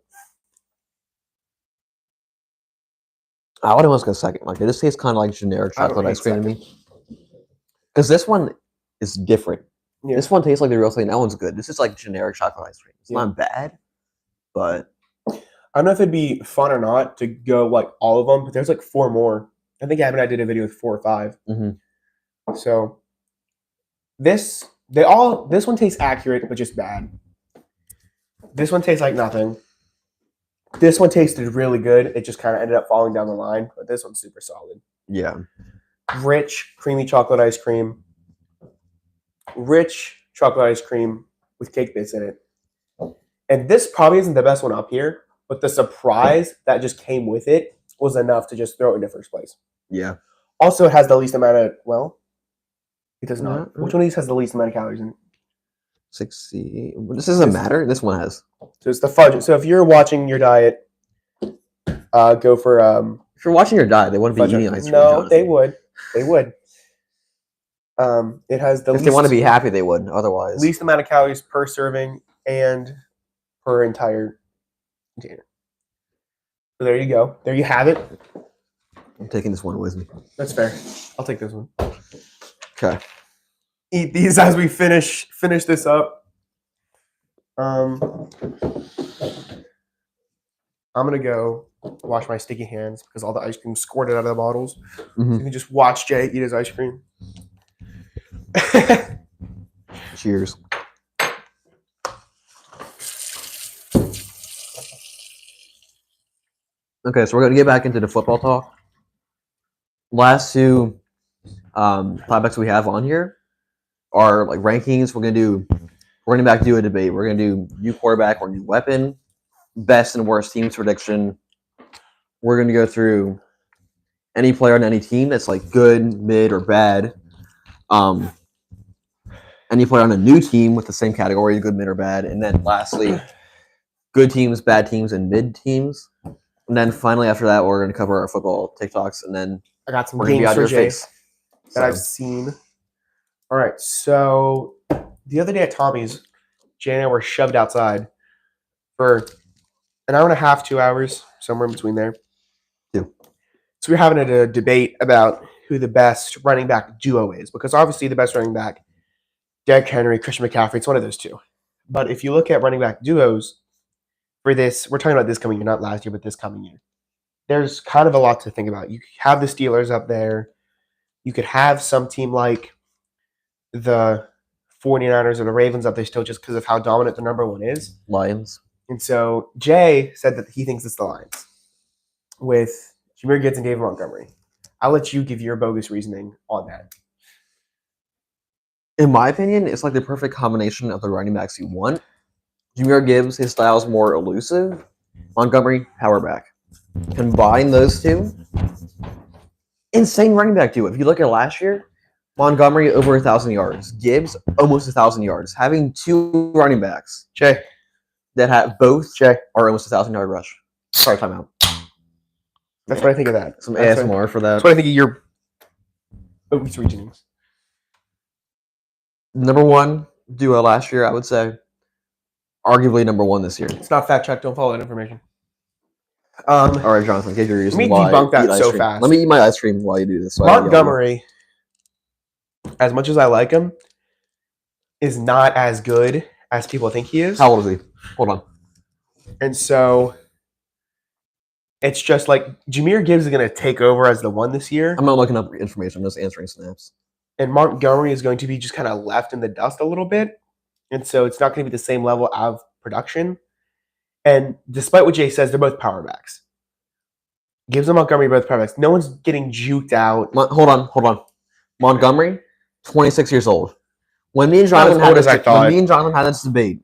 S2: I would almost go second. Like, it just tastes kind of like generic
S1: I don't
S2: chocolate
S1: hate
S2: ice cream to me. Because this one is different.
S1: Yeah.
S2: This one tastes like the real thing. That one's good. This is like generic chocolate ice cream. It's
S1: Yeah.
S2: not bad, but
S1: I don't know if it'd be fun or not to go like all of them, but there's like 4 more. I think Gavin and I did a video with 4 or 5. So this one tastes accurate, but just bad. This one tastes like nothing. This one tasted really good. It just kind of ended up falling down the line, but this one's super solid.
S2: yeah.
S1: Rich, creamy chocolate ice cream. Rich chocolate ice cream with cake bits in it. And this probably isn't the best one up here, but the surprise that just came with it was enough to just throw it in the first place.
S2: Yeah.
S1: Also, it has the least amount of, well, it does not.
S2: Mm-hmm.
S1: Which one of these has the least amount of calories in it?
S2: 60. This doesn't matter. This one has.
S1: So it's the fudge. So if you're watching your diet, go for
S2: If you're watching your diet, they wouldn't be
S1: fudge.
S2: eating ice cream.
S1: No, they would. They would. It has the
S2: If they want to be happy, they would. Otherwise,
S1: least amount of calories per serving and per entire container. So there you go. There you have it.
S2: I'm taking this one with me.
S1: That's fair. I'll take this one.
S2: Okay.
S1: Eat these as we finish this up. I'm gonna go wash my sticky hands because all the ice cream squirted out of the bottles. So
S2: Mhm.
S1: you can just watch Jay eat his ice cream.
S2: Cheers. Okay, so we're going to get back into the football talk. Last two topics we have on here are like rankings. We're going to do a debate. We're going to do new quarterback or new weapon, best and worst teams prediction. We're going to go through any player on any team that's like good, mid, or bad. Any player on a new team with the same category, good, mid, or bad. And then lastly, good teams, bad teams, and mid teams. And then finally, after that, we're going to cover our football TikToks, and then
S1: I got some
S2: we're going to be
S1: games
S2: out
S1: for
S2: your
S1: Jay
S2: face.
S1: that I've seen. All right, so the other day at Tommy's, Jay and I were shoved outside for an hour and a half, 2 hours, somewhere in between there.
S2: Two.
S1: So we're having a debate about who the best running back duo is, because obviously the best running back, Derrick Henry, Christian McCaffrey, it's one of those two. But if you look at running back duos for this, we're talking about this coming year, not last year, but this coming year. There's kind of a lot to think about. You have the Steelers up there. You could have some team like the 49ers or the Ravens up there still just because of how dominant the number one is.
S2: Lions.
S1: And so Jay said that he thinks it's the Lions with Jahmyr Gibbs and David Montgomery. I'll let you give your bogus reasoning on that.
S2: In my opinion, it's like the perfect combination of the running backs you want. Jahmyr Gibbs, his style is more elusive. Montgomery, power back. Combine those two. Insane running back duo. If you look at last year, Montgomery over 1,000 yards. Gibbs almost 1,000 yards. Having two running backs
S1: Jay,
S2: that have both
S1: Jay,
S2: are almost 1,000-yard rush. Sorry, timeout.
S1: that's what I think of that.
S2: Some
S1: That's
S2: ASMR for that.
S1: That's what I think of your bogus reasonings.
S2: Number one duo last year, I would say. Arguably number one this year.
S1: It's not fact check. Don't follow that information.
S2: All right, Jonathan, give your reason.
S1: Let me
S2: why
S1: debunk that
S2: eat ice
S1: so
S2: cream.
S1: fast.
S2: Let me eat my ice cream while you do this. So I don't yell at you.
S1: Montgomery, as much as I like him, is not as good as people think he is.
S2: How old is he? Hold on.
S1: And so it's just like Jahmyr Gibbs is going to take over as the one this year.
S2: I'm not looking up information. I'm just answering snaps.
S1: And Montgomery is going to be just kind of left in the dust a little bit. And so it's not going to be the same level of production. And despite what Jay says, they're both power backs. Gibbs and Montgomery are both power backs. No one's getting juked out.
S2: Hold on. Montgomery, 26 years old. When me and
S1: Not as
S2: Jonathan had
S1: old as
S2: this,
S1: I thought.
S2: when me and Jonathan had this debate,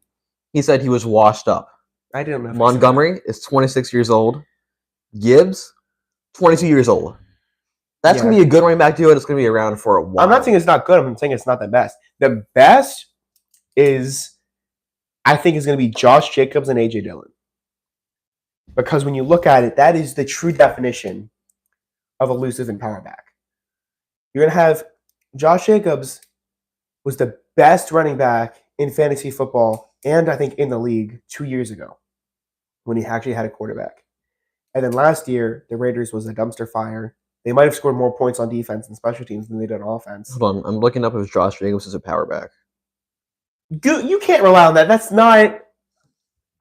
S2: he said he was washed up.
S1: I didn't know. If
S2: Montgomery is 26 years old. Gibbs, 22 years old. That's going to be a good running back duo. It's going to be around for a while.
S1: I'm not saying it's not good. I'm saying it's not the best. The best is, I think, is going to be Josh Jacobs and A.J. Dillon. Because when you look at it, that is the true definition of elusive and power back. You're going to have Josh Jacobs was the best running back in fantasy football and I think in the league 2 years ago when he actually had a quarterback. And then last year, the Raiders was a dumpster fire. They might have scored more points on defense and special teams than they did on offense.
S2: Hold on. I'm looking up if Josh Jacobs is a power back.
S1: You can't rely on that. That's not...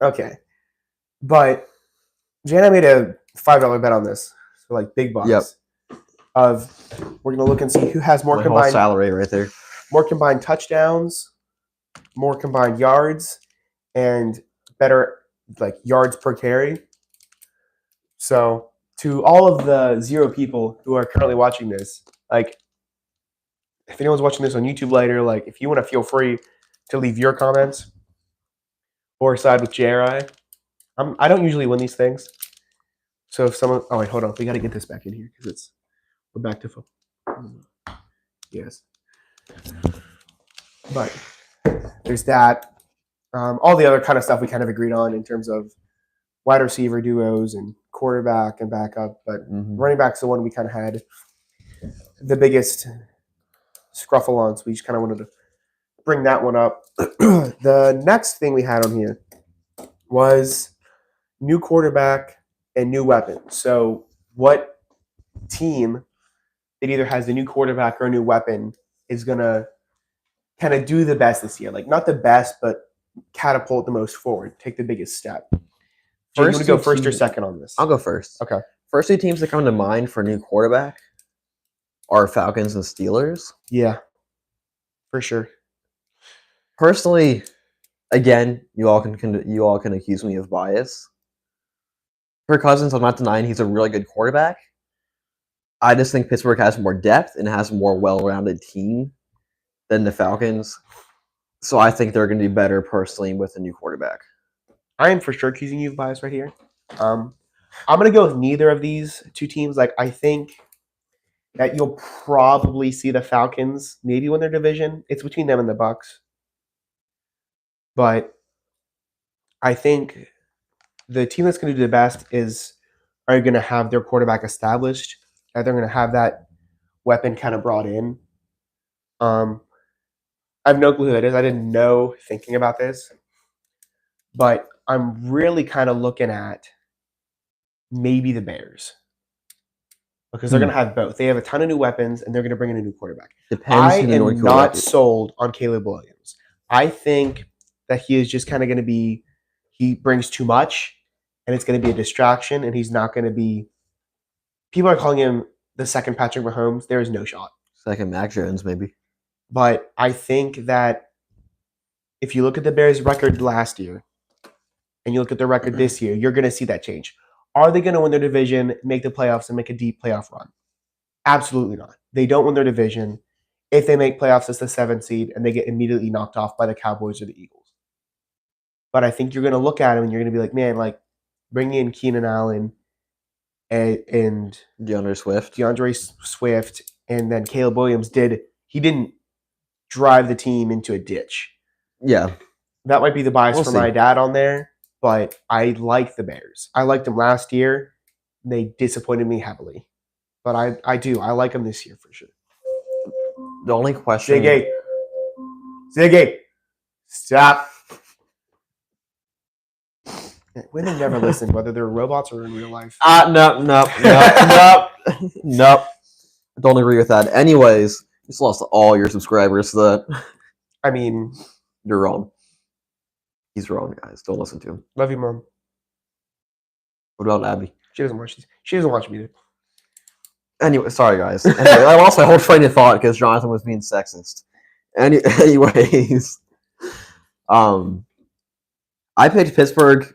S1: Okay. But Jana made a $5 bet on this. So like big bucks.
S2: Yep.
S1: We're going to look and see who has more
S2: My whole
S1: combined...
S2: salary right there.
S1: More combined touchdowns, more combined yards, and better like yards per carry. So to all of the 0 people who are currently watching this, like if anyone's watching this on YouTube later, like if you want to feel free to leave your comments or side with JRI. I don't usually win these things. So if someone hold on, we gotta get this back in here because we're back to yes. But there's that. All the other kind of stuff we kind of agreed on in terms of wide receiver duos and quarterback and backup. But running back's the one we kind of had the biggest scruffle on. So we just kind of wanted to bring that one up. The next thing we had on here was new quarterback and new weapon. So what team that either has a new quarterback or a new weapon is going to kind of do the best this year. Like, not the best, but catapult the most forward, take the biggest step. Jay, you want to go first or second on this?
S2: I'll go first.
S1: Okay.
S2: First two teams that come to mind for a new quarterback are Falcons and Steelers.
S1: Yeah, for sure.
S2: Personally, again, you all can accuse me of bias. Kirk Cousins, I'm not denying he's a really good quarterback. I just think Pittsburgh has more depth and has a more well-rounded team than the Falcons. So I think they're going to be better personally with a new quarterback.
S1: I am for sure accusing you of bias right here. I'm going to go with neither of these two teams. Like, I think that you'll probably see the Falcons maybe win their division. It's between them and the Bucks. But I think the team that's going to do the best are going to have their quarterback established. They're going to have that weapon kind of brought in. I have no clue who it is. I didn't know thinking about this. But I'm really kind of looking at maybe the Bears. Because they're going to have both. They have a ton of new weapons, and they're going to bring in a new quarterback.
S2: Depends.
S1: I am not sold on Caleb Williams. I think that he is just kind of going to be – he brings too much, and it's going to be a distraction, and he's not going to be – people are calling him the second Patrick Mahomes. There is no shot.
S2: Second Mac Jones, maybe.
S1: But I think that if you look at the Bears' record last year and you look at their record this year, you're going to see that change. Are they going to win their division, make the playoffs, and make a deep playoff run? Absolutely not. They don't win their division if they make playoffs as the 7th seed and they get immediately knocked off by the Cowboys or the Eagles. But I think you're going to look at them and you're going to be like, man, like, bringing in Keenan Allen and DeAndre Swift, and then Caleb Williams didn't drive the team into a ditch.
S2: Yeah.
S1: That might be the bias for my dad on there, but I like the Bears. I liked them last year. They disappointed me heavily. But I do. I like them this year for sure.
S2: The only question...
S1: Ziggy! Stop! Women never listen, whether they're robots or in real life.
S2: Nope. I don't agree with that. Anyways, you just lost all your subscribers to that.
S1: I mean...
S2: You're wrong. He's wrong, guys. Don't listen to him.
S1: Love you, Mom.
S2: What about Abby?
S1: She doesn't watch me.
S2: Anyway, sorry, guys. Anyway, I lost my whole train of thought because Jonathan was being sexist. Anyways, I picked Pittsburgh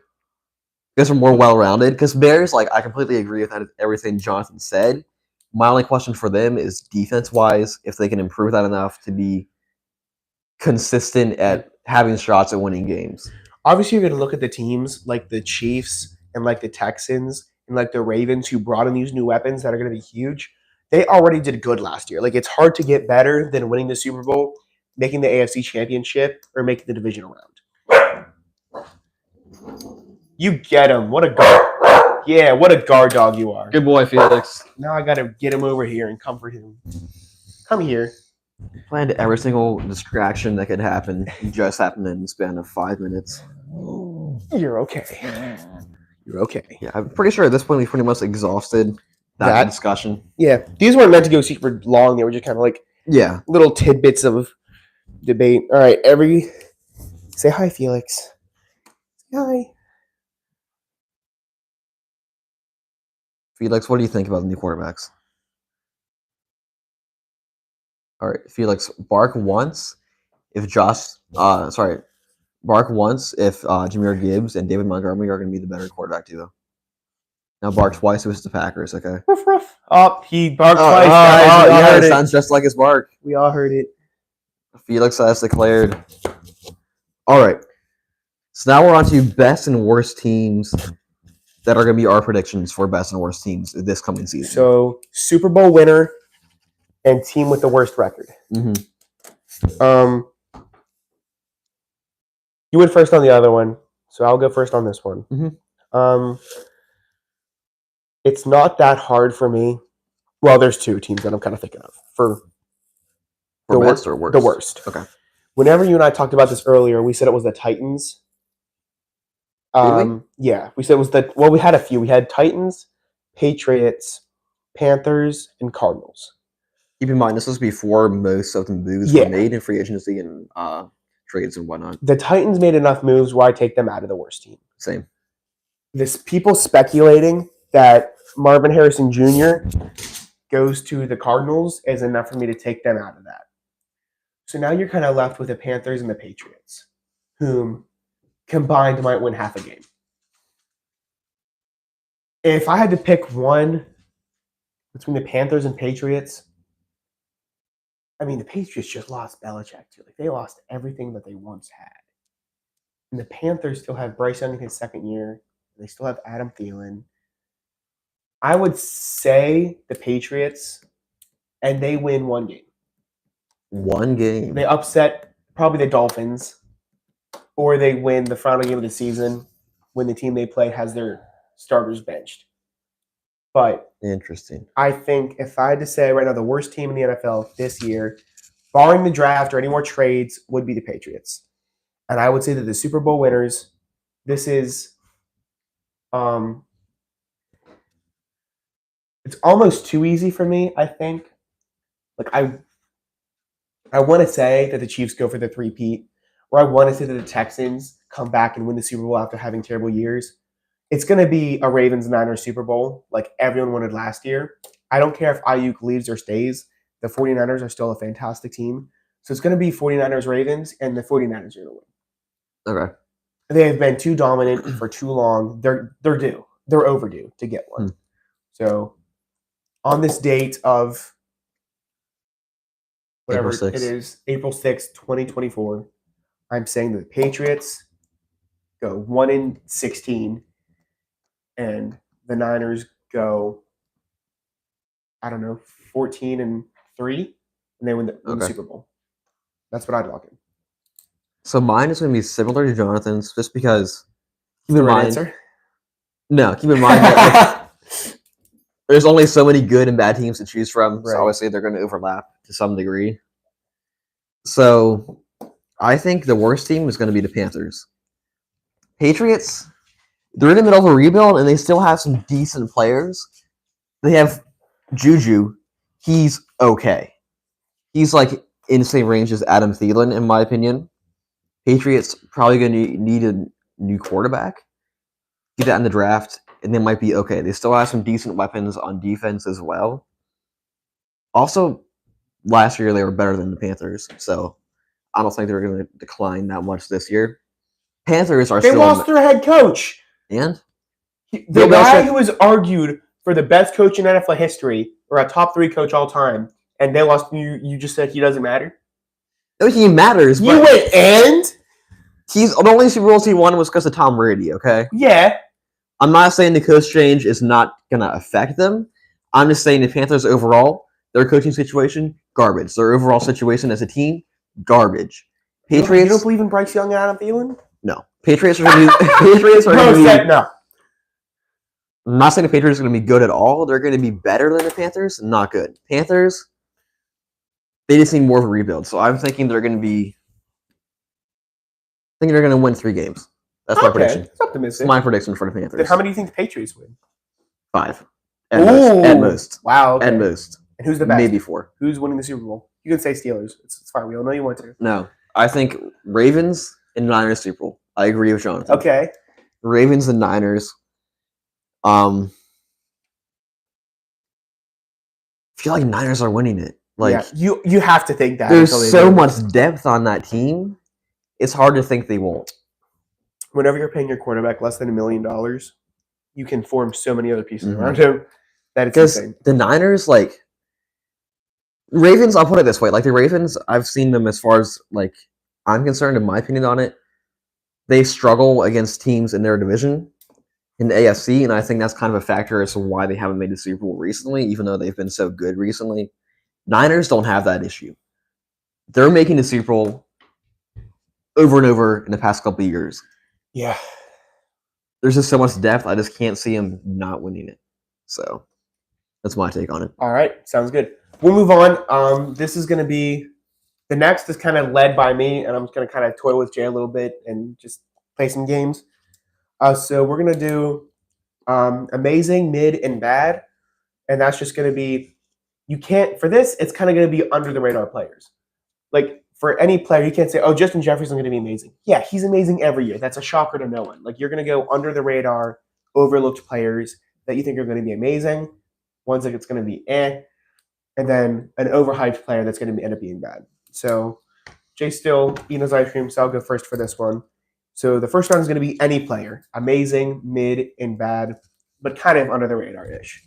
S2: because they're more well-rounded. Because Bears, like, I completely agree with everything Jonathan said. My only question for them is defense-wise, if they can improve that enough to be consistent at having shots at winning games.
S1: Obviously, you're going to look at the teams like the Chiefs and like the Texans and like the Ravens who brought in these new weapons that are going to be huge. They already did good last year. Like, it's hard to get better than winning the Super Bowl, making the AFC Championship, or making the division round. You get him. What a guard. Yeah, what a guard dog you are.
S2: Good boy, Felix.
S1: Now I got to get him over here and comfort him. Come here.
S2: Planned every single distraction that could happen just happened in the span of 5 minutes.
S1: You're okay. You're okay.
S2: Yeah, I'm pretty sure at this point we pretty much exhausted that discussion.
S1: Yeah, these weren't meant to go super long. They were just kind of like little tidbits of debate. All right, say hi, Felix. Say hi.
S2: Felix, what do you think about the new quarterbacks? All right, Felix, bark once if Jahmyr Gibbs and David Montgomery are going to be the better quarterback duo. Now bark twice if it's the Packers, okay?
S1: Ruff, ruff. Oh, he barked twice.
S2: Yeah, it sounds just like his bark.
S1: We all heard it.
S2: Felix has declared. All right, so now we're on to best and worst teams that are going to be our predictions for best and worst teams this coming season.
S1: So, Super Bowl winner and team with the worst record.
S2: Mm-hmm.
S1: You went first on the other one, so I'll go first on this one.
S2: Mm-hmm.
S1: It's not that hard for me. Well, there's two teams that I'm kind of thinking of for
S2: the best or worst.
S1: The worst.
S2: Okay.
S1: Whenever you and I talked about this earlier, we said it was the Titans.
S2: Did we?
S1: Yeah, we said it was we had a few. We had Titans, Patriots, Panthers, and Cardinals.
S2: Keep in mind, this was before most of the moves
S1: Yeah.
S2: were made in free agency and trades and whatnot.
S1: The Titans made enough moves where I take them out of the worst team.
S2: Same.
S1: This people speculating that Marvin Harrison Jr. goes to the Cardinals is enough for me to take them out of that. So now you're kind of left with the Panthers and the Patriots, whom combined might win half a game. If I had to pick one between the Panthers and Patriots, I mean, the Patriots just lost Belichick too. Like, they lost everything that they once had. And the Panthers still have Bryce Young in his second year. They still have Adam Thielen. I would say the Patriots, and they win one game.
S2: One game.
S1: They upset probably the Dolphins, or they win the final game of the season when the team they play has their starters benched. But
S2: Interesting.
S1: I think if I had to say right now, the worst team in the NFL this year, barring the draft or any more trades, would be the Patriots. And I would say that the Super Bowl winners, this is it's almost too easy for me, I think. Like, I want to say that the Chiefs go for the three-peat, or I want to say that the Texans come back and win the Super Bowl after having terrible years. It's going to be a Ravens-Niners Super Bowl like everyone wanted last year. I don't care if Ayuk leaves or stays. The 49ers are still a fantastic team. So it's going to be 49ers-Ravens, and the 49ers are going to win.
S2: Okay.
S1: They have been too dominant for too long. They're due. They're overdue to get one. So on this date of whatever
S2: April 6th.
S1: it is, April 6th, 2024, I'm saying that the Patriots go 1-16, and the Niners go, I don't know, 14-3, and they win the Super Bowl. That's what I'd lock in.
S2: So mine is going to be similar to Jonathan's, just because. Keep in
S1: The right
S2: mind.
S1: answer?
S2: No, keep in mind that there's only so many good and bad teams to choose from.
S1: Right.
S2: So obviously they're going to overlap to some degree. So I think the worst team is going to be the Panthers. Patriots, they're in the middle of a rebuild, and they still have some decent players. They have Juju. He's okay. He's like in the same range as Adam Thielen, in my opinion. Patriots probably going to need a new quarterback. Get that in the draft, and they might be okay. They still have some decent weapons on defense as well. Also, last year they were better than the Panthers, so I don't think they're going to decline that much this year. Panthers are
S1: They
S2: still
S1: lost their head coach.
S2: and
S1: The
S2: Bill
S1: guy
S2: Belichick-
S1: who was argued for the best coach in NFL history, or a top 3 coach all time, and they lost. You just said he doesn't matter?
S2: he matters.
S1: You
S2: But
S1: went and?
S2: he's the only Super Bowls he won was because of Tom Brady. Okay,
S1: Yeah.
S2: I'm not saying the coach change is not going to affect them. I'm just saying the Panthers overall, their coaching situation, garbage. Their overall situation as a team, garbage.
S1: You
S2: Patriots,
S1: don't believe in Bryce Young and Adam Thielen?
S2: no. Patriots are going to be. Patriots are going to be.
S1: No.
S2: I'm not saying the Patriots are going to be good at all. They're going to be better than the Panthers. Not good. Panthers, they just need more of a rebuild. So I'm thinking they're going to be. I think they're going to win 3 games. That's my prediction.
S1: It's optimistic.
S2: That's my prediction for the
S1: Then
S2: Panthers.
S1: how many do you think the Patriots win?
S2: 5. At most. At
S1: Ooh.
S2: most.
S1: Wow. Okay.
S2: At most.
S1: And who's the best?
S2: Maybe 4.
S1: Who's winning the Super Bowl? You can say Steelers. It's fine. We all know you want to.
S2: No. I think Ravens and Niners Super Bowl. I agree with Jonathan.
S1: Okay.
S2: Ravens and Niners. I feel like Niners are winning it. Like
S1: yeah. You have to think that.
S2: there's
S1: until they
S2: so
S1: do.
S2: much depth on that team. It's hard to think they won't.
S1: Whenever you're paying your quarterback less than $1 million, you can form so many other pieces
S2: Mhm.
S1: around him that it's
S2: Because
S1: insane.
S2: the Niners, like Ravens, I'll put it this way: like the Ravens, I've seen them as far as like I'm concerned. In my opinion on it, they struggle against teams in their division in the AFC, and I think that's kind of a factor as to why they haven't made the Super Bowl recently, even though they've been so good recently. Niners don't have that issue. They're making the Super Bowl over and over in the past couple of years.
S1: Yeah.
S2: There's just so much depth. I just can't see them not winning it. So that's my take on it.
S1: All right. Sounds good. We'll move on. This is going to be the next is kind of led by me, and I'm just going to kind of toy with Jay a little bit and just play some games. So we're going to do amazing, mid, and bad. And that's just going to be, you can't, for this, it's kind of going to be under the radar players. Like for any player, you can't say, oh, Justin Jefferson's going to be amazing. Yeah, he's amazing every year. That's a shocker to no one. Like you're going to go under the radar, overlooked players that you think are going to be amazing, ones that it's going to be and then an overhyped player that's going to end up being bad. So Jay still eating his ice cream, so I'll go first for this one. So the first round is going to be any player, amazing, mid, and bad, but kind of under the radar-ish.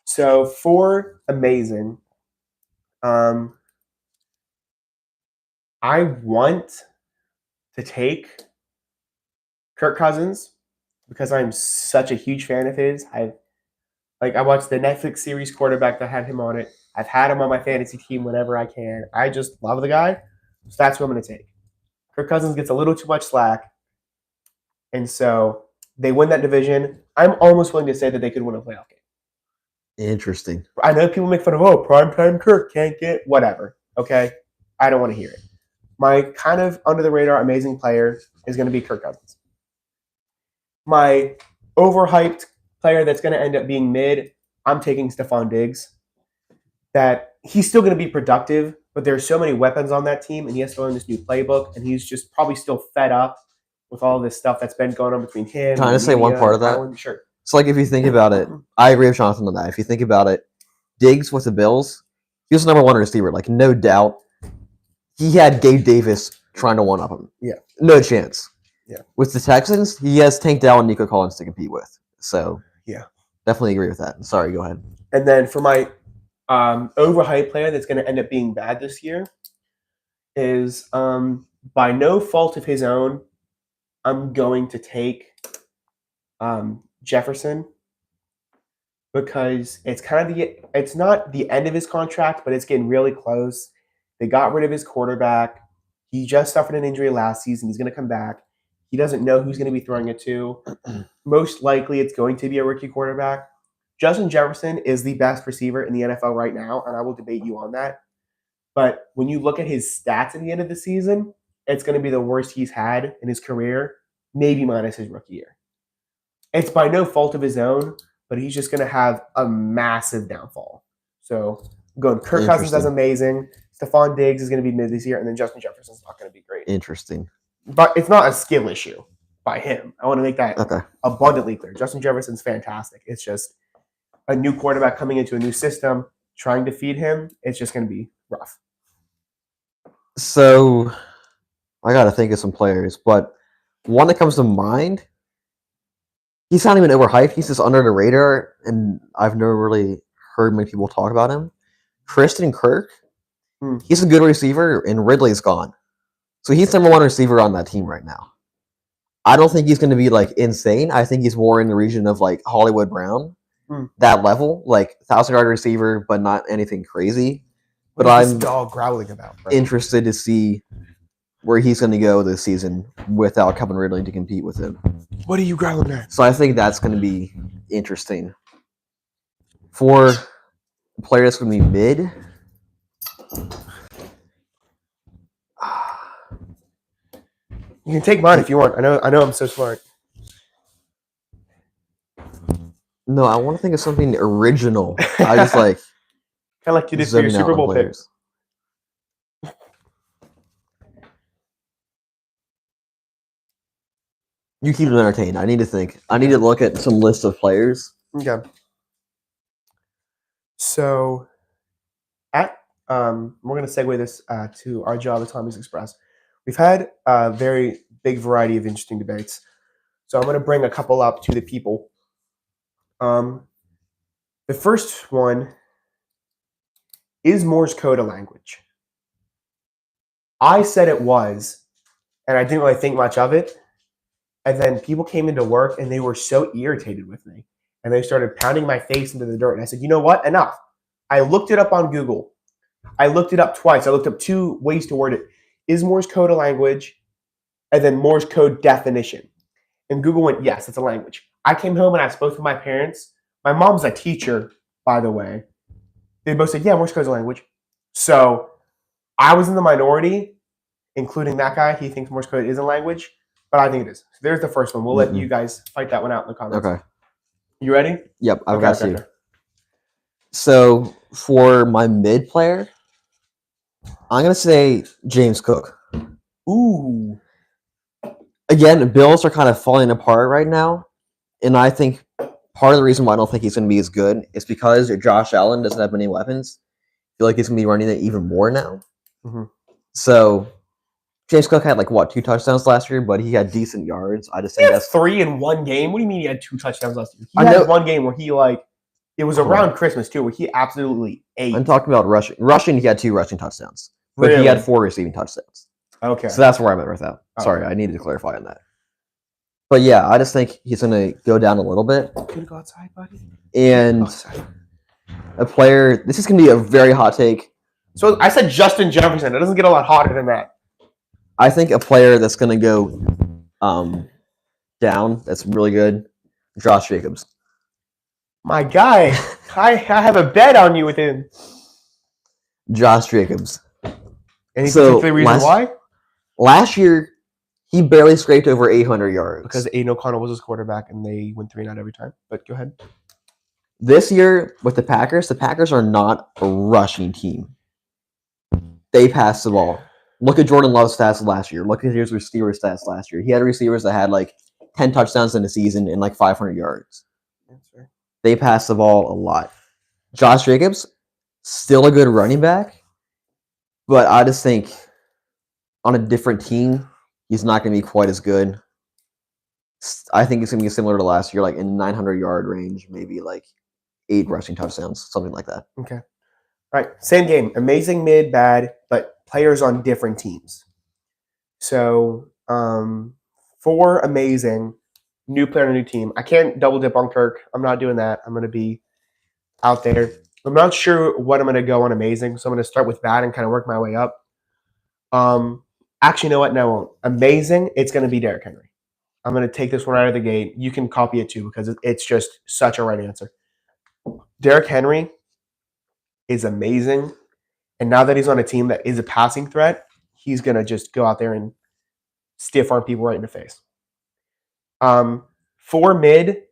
S1: So for amazing, I want to take Kirk Cousins because I'm such a huge fan of his. I watched the Netflix series Quarterback that had him on it. I've had him on my fantasy team whenever I can. I just love the guy. So that's what I'm going to take. Kirk Cousins gets a little too much slack. And so they win that division. I'm almost willing to say that they could win a playoff game.
S2: Interesting.
S1: I know people make fun of, primetime Kirk can't get whatever. Okay? I don't want to hear it. My kind of under-the-radar amazing player is going to be Kirk Cousins. My overhyped player that's going to end up being mid, I'm taking Stephon Diggs. That he's still going to be productive, but there's so many weapons on that team, and he has to learn this new playbook, and he's just probably still fed up with all this stuff that's been going on between him.
S2: Can I just say one part of that?
S1: Sure.
S2: So, like, if you think about it, I agree with Jonathan on that. If you think about it, Diggs with the Bills, he was the number one receiver, like, no doubt. He had Gabe Davis trying to one-up him.
S1: Yeah.
S2: No chance.
S1: Yeah.
S2: With the Texans, he has Tank Dell and Nico Collins to compete with. So,
S1: yeah,
S2: definitely agree with that. Sorry, go ahead.
S1: And then for my overhyped player that's going to end up being bad this year is, by no fault of his own, I'm going to take Jefferson because it's kind of it's not the end of his contract, but it's getting really close. They got rid of his quarterback. He just suffered an injury last season. He's going to come back. He doesn't know who's going to be throwing it to. Most likely it's going to be a rookie quarterback. Justin Jefferson is the best receiver in the NFL right now, and I will debate you on that. But when you look at his stats at the end of the season, it's going to be the worst he's had in his career, maybe minus his rookie year. It's by no fault of his own, but he's just going to have a massive downfall. So I'm going Kirk Cousins is amazing. Stephon Diggs is going to be mid this year, and then Justin Jefferson's not going to be great.
S2: Interesting.
S1: But it's not a skill issue by him. I want to make that abundantly clear. Justin Jefferson's fantastic. It's just a new quarterback coming into a new system, trying to feed him. It's just going to be rough.
S2: So I got to think of some players, but one that comes to mind, he's not even overhyped. He's just under the radar, and I've never really heard many people talk about him. Christian Kirk. He's a good receiver, and Ridley's gone. So he's number one receiver on that team right now. I don't think he's going to be, like, insane. I think he's more in the region of, like, Hollywood Brown. That level, like 1,000-yard receiver, but not anything crazy. But I'm
S1: dog growling about, bro?
S2: Interested to see where he's going to go this season without Calvin Ridley to compete with him.
S1: What are you growling at?
S2: So I think that's going to be interesting. For a player that's going to be mid,
S1: you can take mine if you want. I know I'm so smart.
S2: No, I want to think of something original. I just like
S1: kind of like you did for your Super Bowl picks.
S2: You keep it entertained. I need to think. I need to look at some list of players.
S1: Okay. So, we're going to segue this to our job at Tommy's Express. We've had a very big variety of interesting debates. So I'm going to bring a couple up to the people. The first one is Morse code a language? I said it was, and I didn't really think much of it. And then people came into work and they were so irritated with me. And they started pounding my face into the dirt. And I said, you know what? Enough. I looked it up on Google. I looked it up twice. I looked up 2 ways to word it. Is Morse code a language? And then Morse code definition. And Google went, yes, it's a language. I came home and I spoke with my parents. My mom's a teacher, by the way. They both said, yeah, Morse code is a language. So I was in the minority, including that guy. He thinks Morse code is a language, but I think it is. So there's the first one. We'll let you guys fight that one out in the comments.
S2: Okay.
S1: You ready?
S2: Yep, I've got you. So for my mid player, I'm gonna say James Cook.
S1: Ooh.
S2: Again, the Bills are kind of falling apart right now, and I think part of the reason why I don't think he's going to be as good is because Josh Allen doesn't have many weapons. I feel like he's going to be running it even more now.
S1: Mm-hmm.
S2: So James Cook had 2 touchdowns last year, but he had decent yards. I just
S1: He
S2: think
S1: had
S2: that's
S1: 3 in one game. What do you mean he had 2 touchdowns last year? He
S2: I
S1: had
S2: know-
S1: one game where he it was
S2: Hold
S1: around
S2: on.
S1: Christmas too, where he absolutely ate.
S2: I'm talking about rushing. Rushing, he had 2 rushing touchdowns, but he
S1: Really?
S2: had 4 receiving touchdowns.
S1: Okay.
S2: So that's where I'm at with that. Sorry,
S1: Okay.
S2: I needed to clarify on that. But yeah, I just think he's going to go down a little bit.
S1: Can you go outside, buddy?
S2: And
S1: Go outside.
S2: a player, this is going to be a very hot take.
S1: So I said Justin Jefferson. It doesn't get a lot hotter than that.
S2: I think a player that's going to go down, that's really good, Josh Jacobs.
S1: My guy, I have a bet on you with him.
S2: Josh Jacobs.
S1: Any
S2: So,
S1: particular reason why?
S2: Last year, he barely scraped over 800 yards.
S1: Because Aiden O'Connell was his quarterback and they win 3-9 every time. But go ahead.
S2: This year, with the Packers are not a rushing team. They pass the ball. Look at Jordan Love's stats last year. Look at his receiver stats last year. He had receivers that had 10 touchdowns in the season and 500 yards.
S1: That's fair.
S2: They pass the ball a lot. Josh Jacobs, still a good running back, but I just think on a different team, he's not going to be quite as good. I think it's going to be similar to last year, in the 900-yard range, maybe 8 rushing touchdowns, something like that.
S1: Okay. All right. Same game. Amazing, mid, bad, but players on different teams. So for amazing, new player on a new team. I can't double dip on Kirk. I'm not doing that. I'm going to be out there. I'm not sure what I'm going to go on amazing, so I'm going to start with bad and kind of work my way up. Actually, you know what? No, I won't. Amazing, it's going to be Derrick Henry. I'm going to take this one out of the gate. You can copy it too because it's just such a right answer. Derrick Henry is amazing. And now that he's on a team that is a passing threat, he's going to just go out there and stiff arm people right in the face. For mid,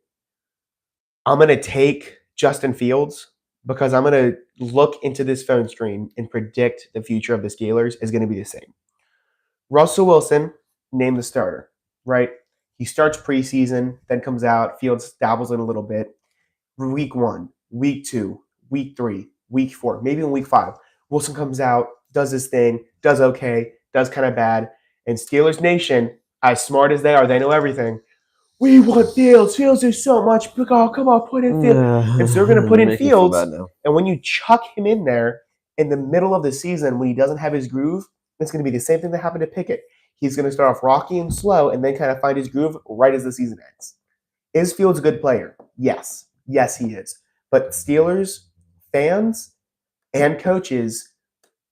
S1: I'm going to take Justin Fields because I'm going to look into this phone screen and predict the future of the Steelers is going to be the same. Russell Wilson, named the starter, right? He starts preseason, then comes out. Fields dabbles in a little bit. Week 1, week 2, week 3, week 4, maybe in week 5. Wilson comes out, does his thing, does okay, does kind of bad. And Steelers Nation, as smart as they are, they know everything. We want Fields. Fields is so much. Oh, come on, put in Fields. And so we're going to put in Fields. And when you chuck him in there in the middle of the season when he doesn't have his groove, it's going to be the same thing that happened to Pickett. He's going to start off rocky and slow and then kind of find his groove right as the season ends. Is Fields a good player? Yes. Yes, he is. But Steelers fans and coaches,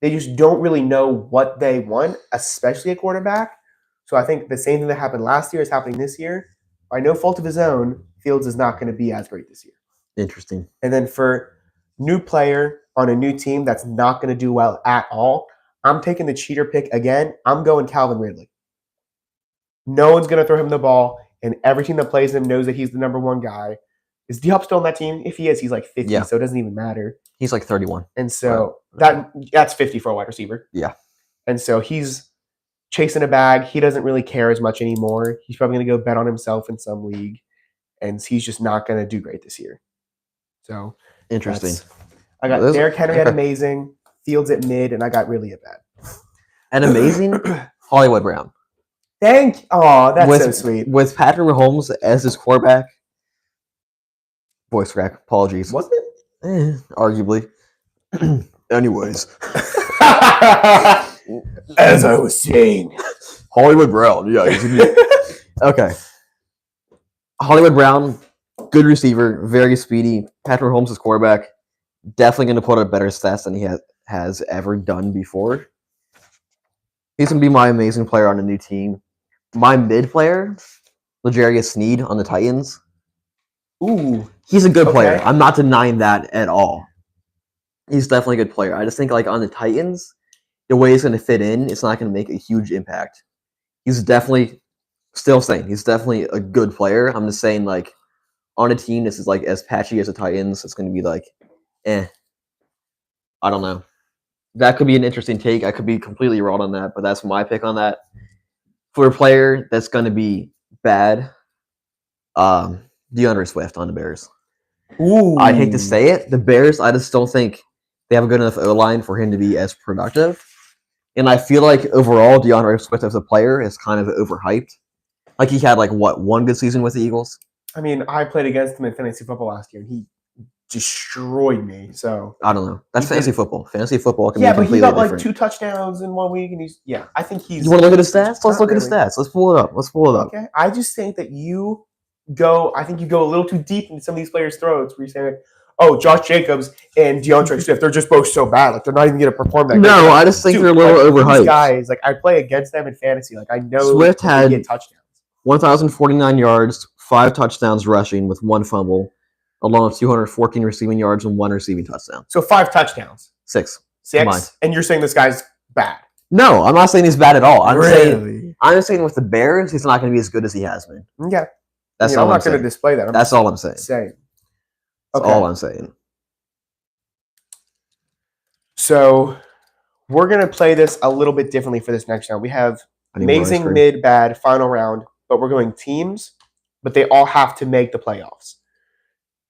S1: they just don't really know what they want, especially a quarterback. So I think the same thing that happened last year is happening this year. By no fault of his own, Fields is not going to be as great this year.
S2: Interesting.
S1: And then for new player on a new team that's not going to do well at all, I'm taking the cheater pick again. I'm going Calvin Ridley. No one's going to throw him the ball, and every team that plays him knows that he's the number one guy. Is D-Hop still on that team? If he is, he's 50,
S2: Yeah.
S1: So it doesn't even matter.
S2: He's 31.
S1: And so that's 50 for a wide receiver.
S2: Yeah.
S1: And so he's chasing a bag. He doesn't really care as much anymore. He's probably going to go bet on himself in some league, and he's just not going to do great this year. So
S2: Interesting.
S1: I got Derrick Henry at amazing, Fields at mid, and I got really at bad.
S2: And amazing, Hollywood Brown.
S1: That's so sweet.
S2: With Patrick Mahomes as his quarterback. Voice crack. Apologies.
S1: Wasn't it?
S2: Arguably. Anyways.
S1: As I was saying.
S2: Hollywood Brown. Yeah. Okay. Hollywood Brown, good receiver, very speedy. Patrick Mahomes is quarterback. Definitely going to put up better stats than he has ever done before. He's going to be my amazing player on a new team. My mid player, L'Jarius Sneed on the Titans.
S1: Ooh.
S2: He's a good player. I'm not denying that at all. He's definitely a good player. I just think on the Titans, the way he's going to fit in, it's not going to make a huge impact. He's definitely he's definitely a good player. I'm just saying on a team this is as patchy as the Titans, it's going to be I don't know. That could be an interesting take. I could be completely wrong on that, but that's my pick on that. For a player that's going to be bad, DeAndre Swift on the Bears.
S1: Ooh.
S2: I hate to say it, the Bears, I just don't think they have a good enough O-line for him to be as productive. And I feel like overall, DeAndre Swift as a player is kind of overhyped. Like he had one good season with the Eagles?
S1: I mean, I played against him in fantasy football last year, and he destroyed me. So
S2: I don't know. That's fantasy football. Fantasy football can be
S1: but
S2: completely
S1: he got like
S2: different.
S1: 2 touchdowns in 1 week, and I think he's.
S2: You want to look at his stats? Let's
S1: not
S2: look at his
S1: really.
S2: stats. Let's pull it up.
S1: Okay, I just think that you go a little too deep into some of these players' throats. Where you're saying, "Oh, Josh Jacobs and DeAndre Swift, they're just both so bad. Like they're not even going to perform that."
S2: No,
S1: great.
S2: I just think they're a little overhyped.
S1: These guys, like I play against them in fantasy. Like I know
S2: Swift
S1: they
S2: had
S1: get touchdowns.
S2: 1,049 yards, 5 touchdowns rushing with 1 fumble, along with 214 receiving yards and 1 receiving touchdown.
S1: So 5 touchdowns.
S2: 6.
S1: 6?
S2: Combined.
S1: And you're saying this guy's bad?
S2: No, I'm not saying he's bad at all. I'm
S1: Really?
S2: saying with the Bears, he's not going to be as good as he has been.
S1: Yeah.
S2: That's
S1: I'm
S2: all I'm
S1: not going to
S2: saying.
S1: display that.
S2: That's all I'm saying.
S1: Saying.
S2: That's all I'm saying.
S1: So we're going to play this a little bit differently for this next round. We have amazing, mid, bad, final round, but we're going teams, but they all have to make the playoffs.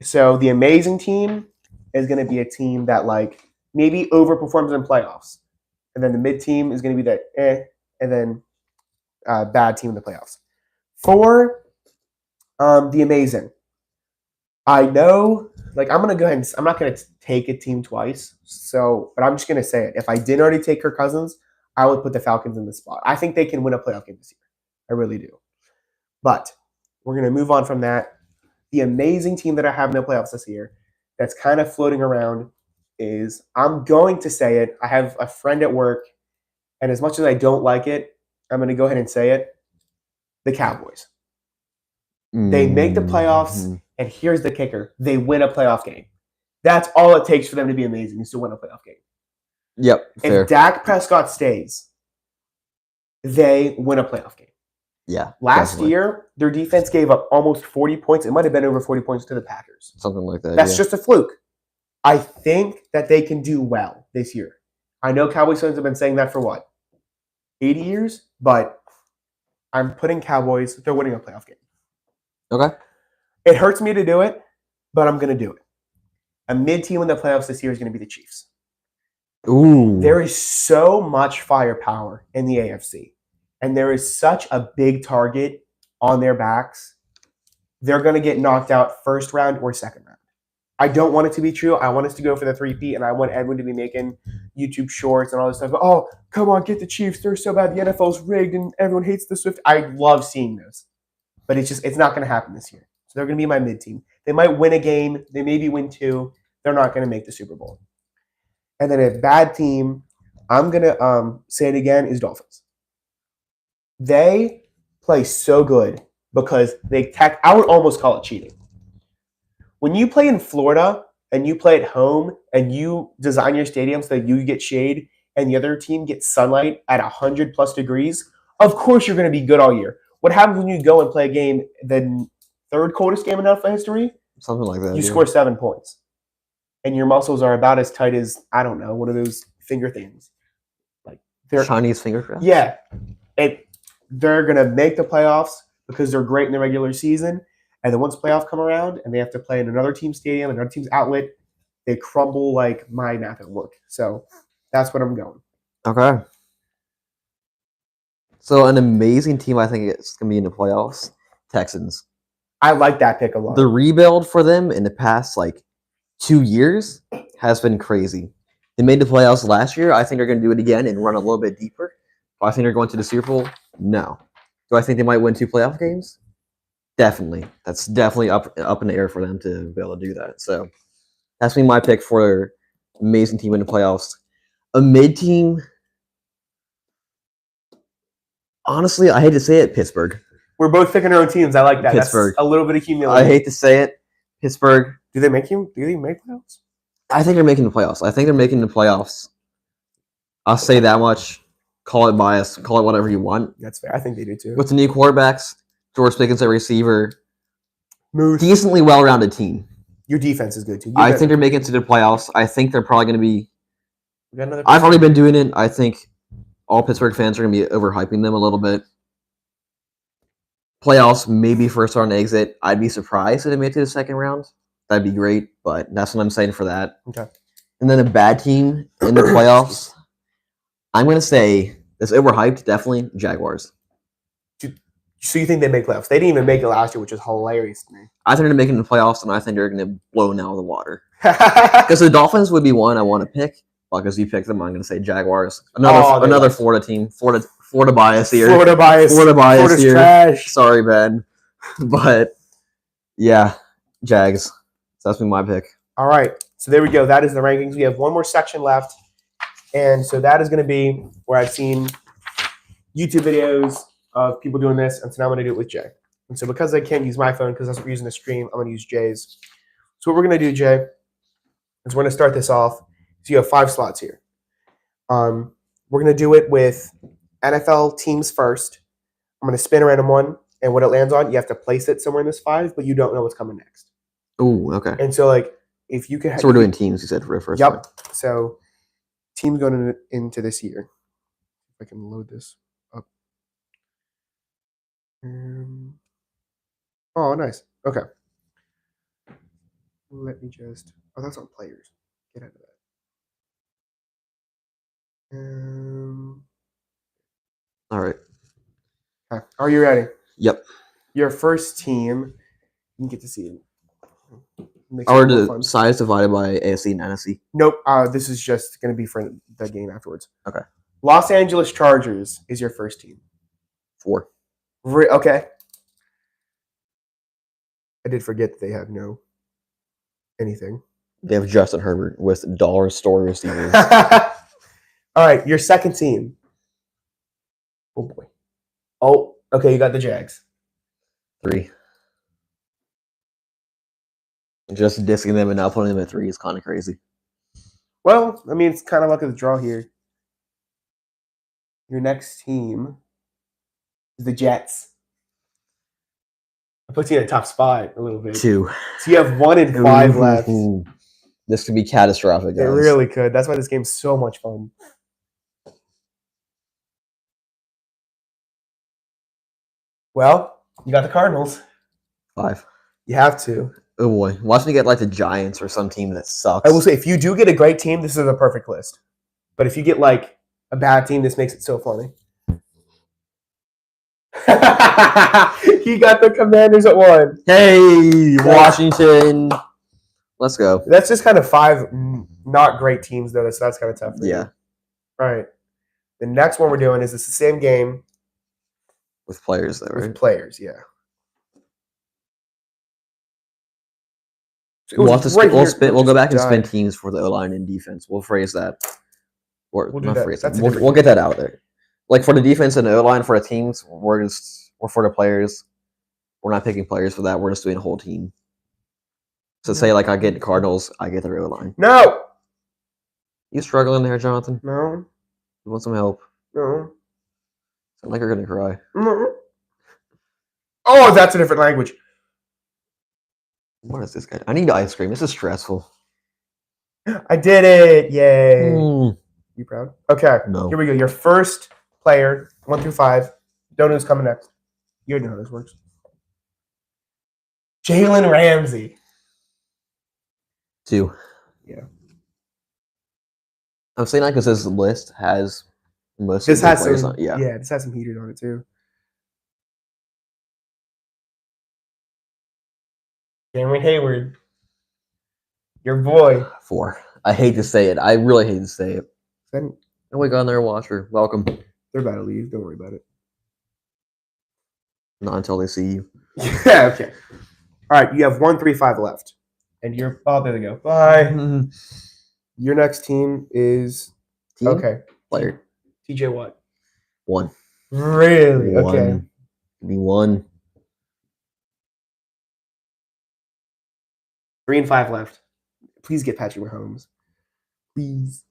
S1: So the amazing team is going to be a team that like maybe overperforms in playoffs. And then the mid team is going to be that and then bad team in the playoffs. For the amazing, I know, like I'm going to go ahead and I'm not going to take a team twice. But I'm just going to say it. If I didn't already take Kirk Cousins, I would put the Falcons in the spot. I think they can win a playoff game this year. I really do. But we're going to move on from that. The amazing team that I have in the playoffs this year that's kind of floating around is, I'm going to say it. I have a friend at work, and as much as I don't like it, I'm going to go ahead and say it. The Cowboys. They make the playoffs, and here's the kicker. They win a playoff game. That's all it takes for them to be amazing, is to win a playoff game.
S2: Yep, fair.
S1: If Dak Prescott stays, they win a playoff game.
S2: Yeah.
S1: Last year, their defense gave up almost 40 points. It might have been over 40 points to the Packers.
S2: Something like that.
S1: That's just a fluke. I think that they can do well this year. I know Cowboys fans have been saying that for 80 years? But I'm putting Cowboys. They're winning a playoff game.
S2: Okay.
S1: It hurts me to do it, but I'm going to do it. A mid-team in the playoffs this year is going to be the Chiefs.
S2: Ooh.
S1: There is so much firepower in the AFC, and there is such a big target on their backs. They're going to get knocked out first round or second round. I don't want it to be true. I want us to go for the 3-peat, and I want Edwin to be making YouTube shorts and all this stuff. Oh, come on, get the Chiefs. They're so bad. The NFL's rigged, and everyone hates the Swift. I love seeing this. But it's not going to happen this year. So they're going to be my mid-team. They might win a game. They maybe win 2. They're not going to make the Super Bowl. And then a bad team, I'm going to say it again, is Dolphins. They play so good because I would almost call it cheating. When you play in Florida and you play at home and you design your stadium so that you get shade and the other team gets sunlight at 100+ degrees, of course you're going to be good all year. What happens when you go and play a game, the third coldest game in NFL history?
S2: Something like that.
S1: You score 7 points. And your muscles are about as tight as, I don't know, one of those finger things. Like they're
S2: Chinese finger crafts?
S1: Yeah. They're going to make the playoffs because they're great in the regular season. And then once playoffs come around and they have to play in another team's stadium, another team's outlet, they crumble like my math at work. So that's what I'm going.
S2: Okay. So an amazing team, I think it's going to be in the playoffs. Texans.
S1: I like that pick a lot.
S2: The rebuild for them in the past 2 years has been crazy. They made the playoffs last year. I think they're going to do it again and run a little bit deeper. Do I think they're going to the Super Bowl? No. Do I think they might win 2 playoff games? Definitely. That's definitely up in the air for them to be able to do that. So that's been my pick for amazing team in the playoffs. A mid team, honestly, I hate to say it, Pittsburgh.
S1: We're both picking our own teams. I like that.
S2: Pittsburgh.
S1: That's a little bit of humility.
S2: I hate to say it, Pittsburgh.
S1: Do they make playoffs?
S2: I think they're making the playoffs. I'll say that much. Call it bias. Call it whatever you want.
S1: That's fair. I think they do too.
S2: With the new quarterbacks, George Pickens at receiver,
S1: Moose.
S2: decently well-rounded team.
S1: Your defense is good too.
S2: I think they're making it to the playoffs. I think they're probably going to be.
S1: we got another.
S2: I've already been doing it. I think all Pittsburgh fans are going to be overhyping them a little bit. Playoffs, maybe first round exit. I'd be surprised if they made it to the second round. That'd be great, but that's what I'm saying for that.
S1: Okay.
S2: And then a bad team in the playoffs. I'm going to say it's overhyped. Definitely Jaguars.
S1: So you think they make playoffs? They didn't even make it last year, which is hilarious to me.
S2: I think they're going to make it in the playoffs, and I think they're going to blow them out of the water. Because the Dolphins would be one I want to pick. Because you picked them, I'm going to say Jaguars. Another Florida team. Florida bias here.
S1: Florida bias. Florida's
S2: here.
S1: Trash.
S2: Sorry, Ben. But, yeah, Jags. So that's been my pick.
S1: All right. So there we go. That is the rankings. We have one more section left. And so that is going to be where I've seen YouTube videos of people doing this. And so now I'm going to do it with Jay. And so because I can't use my phone because that's what we're using the stream, I'm going to use Jay's. So what we're going to do, Jay, is we're going to start this off. So you have 5 slots here. We're going to do it with NFL teams first. I'm going to spin a random one. And what it lands on, you have to place it somewhere in this 5, but you don't know what's coming next.
S2: Ooh, okay.
S1: And so, like, if you could...
S2: So we're doing teams, you said, for the first
S1: Yep.
S2: one.
S1: So teams going into this year. If I can load this up. Oh, nice. Okay. Let me just... Oh, that's on players. Get out of that.
S2: All right.
S1: Okay. Are you ready?
S2: Yep.
S1: Your first team, you can get to see it.
S2: Or the size divided by AFC and NFC?
S1: Nope. This is just going to be for the game afterwards.
S2: Okay.
S1: Los Angeles Chargers is your first team.
S2: 4.
S1: Okay. I did forget that they have no anything.
S2: They have Justin Herbert with dollar store receivers.
S1: All right, your second team. Oh, boy. Oh, okay, you got the Jags.
S2: 3. Just disking them and not putting them at 3 is kind of crazy.
S1: Well, I mean, it's kind of luck of the draw here. Your next team is the Jets. I put you in a top spot a little bit.
S2: 2.
S1: So you have 1 and 5 left.
S2: This could be catastrophic, guys.
S1: It really could. That's why this game's so much fun. Well, you got the Cardinals.
S2: 5.
S1: You have to.
S2: Oh boy. Watch me get like the Giants or some team that sucks.
S1: I will say, if you do get a great team, this is a perfect list. But if you get like a bad team, this makes it so funny. He got the Commanders at 1.
S2: Hey, Washington. Let's go.
S1: That's just kind of 5 not great teams, though, so that's kind of tough.
S2: Yeah.
S1: All right. The next one we're doing is the same game.
S2: With players, though, right?
S1: With players, yeah.
S2: We'll go back and spin teams for the O-line and defense. We'll phrase that. Or
S1: we'll
S2: not
S1: do
S2: phrase
S1: that.
S2: that. We'll get that out there. Like for the defense and the O-line for the teams, we're for the players. We're not picking players for that. We're just doing a whole team. So say like I get the Cardinals, I get the O-line.
S1: No.
S2: You struggling there, Jonathan?
S1: No.
S2: You want some help?
S1: No.
S2: Sound like you're gonna cry.
S1: No. Oh, that's a different language.
S2: What is this guy? I need ice cream. This is stressful.
S1: I did it! Yay!
S2: Mm.
S1: You proud? Okay.
S2: No.
S1: Here we go. Your first player, 1 through 5. Don't know who's coming next. You already know how this works. Jalen Ramsey.
S2: 2.
S1: Yeah.
S2: I'm saying that because this list has most
S1: This
S2: of the
S1: has
S2: players
S1: some.
S2: on. Yeah.
S1: Yeah, this has some heaters on it too. Cameron Hayward. Your boy.
S2: 4. I hate to say it. I really hate to say it.
S1: Then
S2: Oh my god, there, Watcher. Welcome.
S1: they're about to leave. Don't worry about it.
S2: Not until they see you.
S1: Yeah, okay. All right, you have 1, 3, 5 left. And you're there they go. Bye. Your next team is
S2: Team?
S1: okay.
S2: Player.
S1: TJ Watt.
S2: 1.
S1: Really? Okay.
S2: 1. Give me 1.
S1: 3 and 5 left. Please get Patrick Mahomes. Please.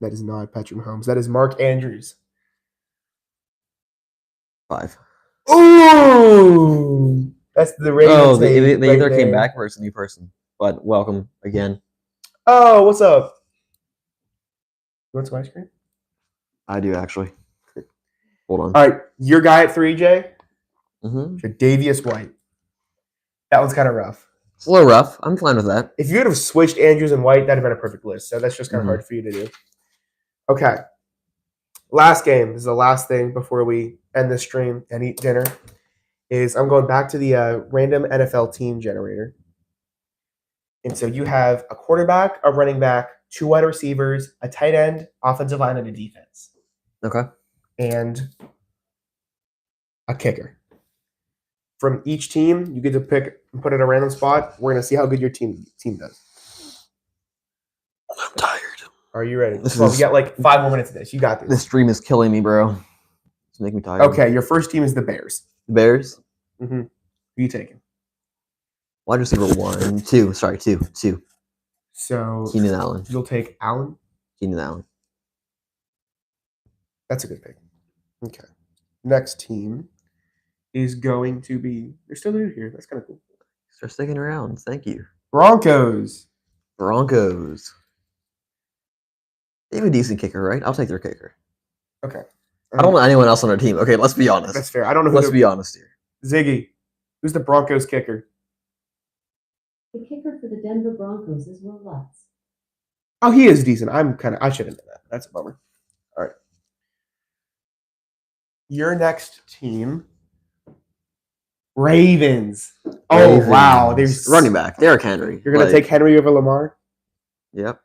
S1: That is not Patrick Mahomes. That is Mark Andrews.
S2: 5.
S1: Ooh! That's the Ravens.
S2: Oh, they
S1: right
S2: either came
S1: there.
S2: back or it's a new person. But welcome again.
S1: Oh, what's up? You want some ice cream?
S2: I do actually. Hold on.
S1: All right, your guy at 3, Jay.
S2: Mm-hmm.
S1: Tre'Davious White. That one's kind of rough.
S2: It's a little rough. I'm fine with that.
S1: If you would have switched Andrews and White, that'd have been a perfect list. So that's just kind of hard for you to do. Okay. Last game. This is the last thing before we end this stream and eat dinner. Is I'm going back to the random NFL team generator. And so you have a quarterback, a running back, 2 wide receivers, a tight end, offensive line, and a defense.
S2: Okay.
S1: And a kicker. From each team, you get to pick and put it in a random spot. We're going to see how good your team does.
S2: I'm tired.
S1: Are you ready?
S2: This
S1: Well,
S2: is-
S1: we got like 5 more minutes of this. You got
S2: This
S1: this.
S2: stream is killing me, bro. It's making me tired.
S1: Okay, your first team is the Bears.
S2: The Bears.
S1: Mm-hmm. Who you taking?
S2: Wide receiver 1, 2. Sorry, 2.
S1: So
S2: Keenan Allen.
S1: you'll take Allen.
S2: Keenan Allen.
S1: That's a good pick. Okay. Next team is going to be. You're still new here. That's kind of cool.
S2: Start sticking around. Thank you.
S1: Broncos.
S2: Broncos. They have a decent kicker, right? I'll take their kicker.
S1: Okay.
S2: I don't know anyone else on our team. Okay, let's be honest.
S1: That's fair. I don't know who.
S2: Let's be honest here.
S1: Ziggy. Who's the Broncos kicker?
S3: The kicker for the Denver Broncos is Will Lutz.
S1: Oh, he is decent. I should have known that. That's a bummer. All right. Your next team. Ravens. Oh, wow.
S2: Ravens.
S1: There's
S2: running back. Derrick Henry.
S1: You're going to take Henry over Lamar?
S2: Yep.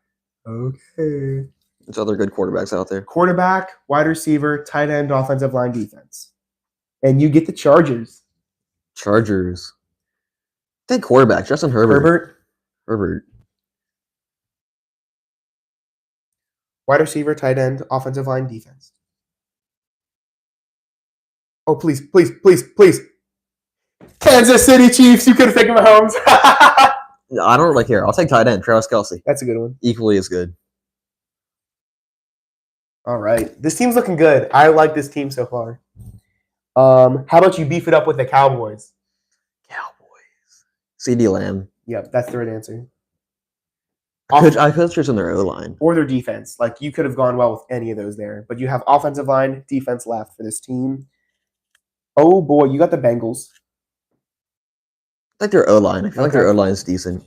S1: Okay.
S2: There's other good quarterbacks out there.
S1: Quarterback, wide receiver, tight end, offensive line, defense. And you get the Chargers.
S2: Chargers. Take quarterback. Justin Herbert.
S1: Herbert, wide receiver, tight end, offensive line, defense. Oh, please. Kansas City Chiefs. You could have taken Mahomes.
S2: I don't really care. I'll take tight end. Travis Kelce.
S1: That's a good one.
S2: Equally as good.
S1: All right. This team's looking good. I like this team so far. How about you beef it up with the Cowboys?
S2: Cowboys. CD Lamb.
S1: Yep, that's the right answer.
S2: I could choose on their O-line.
S1: Or their defense. Like, you could have gone well with any of those there. But you have offensive line, defense left for this team. Oh, boy. You got the Bengals.
S2: I like their O-line. I feel like their
S1: Okay.
S2: O-line is decent.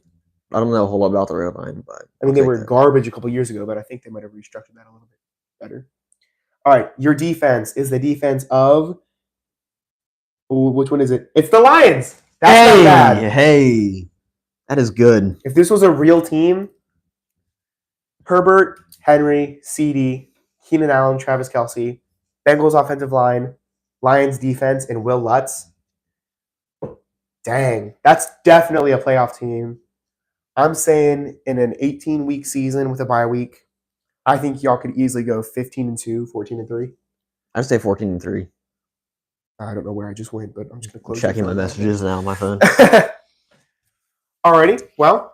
S2: I don't know a whole lot about their O-line, but
S1: I mean,
S2: I'll
S1: they
S2: take
S1: were
S2: that.
S1: garbage a couple years ago, but I think they might have restructured that a little bit better. All right. Your defense is the defense of. Ooh, which one is it? It's the Lions. That's not bad.
S2: Hey. That is good.
S1: If this was a real team, Herbert, Henry, CD, Keenan Allen, Travis Kelce, Bengals offensive line, Lions defense, and Will Lutz. Dang, that's definitely a playoff team. I'm saying in an 18-week season with a bye week, I think y'all could easily go 15-2, 14-3.
S2: I'd say 14-3.
S1: I don't know where I just went, but I'm just going to close.
S2: Checking my messages now on my phone.
S1: Alrighty, well,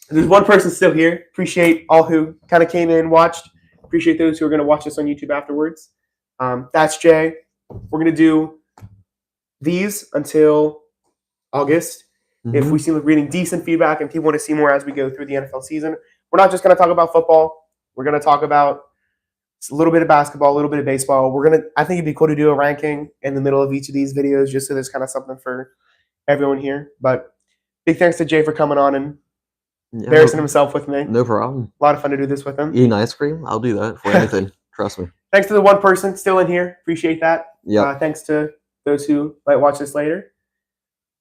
S1: there's one person still here. Appreciate all who kind of came in, watched. Appreciate those who are going to watch this on YouTube afterwards. That's Jay. We're going to do these until August. If we see reading decent feedback and people want to see more as we go through the NFL season, we're not just going to talk about football. We're going to talk about a little bit of basketball, a little bit of baseball. I think it'd be cool to do a ranking in the middle of each of these videos, just so there's kind of something for everyone here. But big thanks to Jay for coming on and embarrassing himself with me.
S2: No problem.
S1: A lot of fun to do this with him.
S2: Eating ice cream? I'll do that for anything. Trust me.
S1: Thanks to the one person still in here. Appreciate that.
S2: Yeah.
S1: Thanks to those who might watch this later.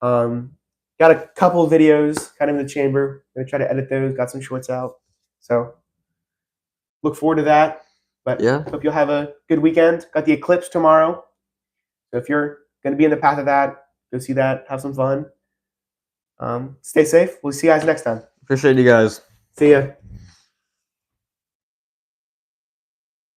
S1: Got a couple of videos kind of in the chamber. Gonna try to edit those. Got some shorts out. So look forward to that. But
S2: Yeah.
S1: hope you'll have a good weekend. Got the eclipse tomorrow. So if you're going to be in the path of that, go see that. Have some fun. Stay safe. We'll see you guys next time.
S2: Appreciate you guys.
S1: See ya.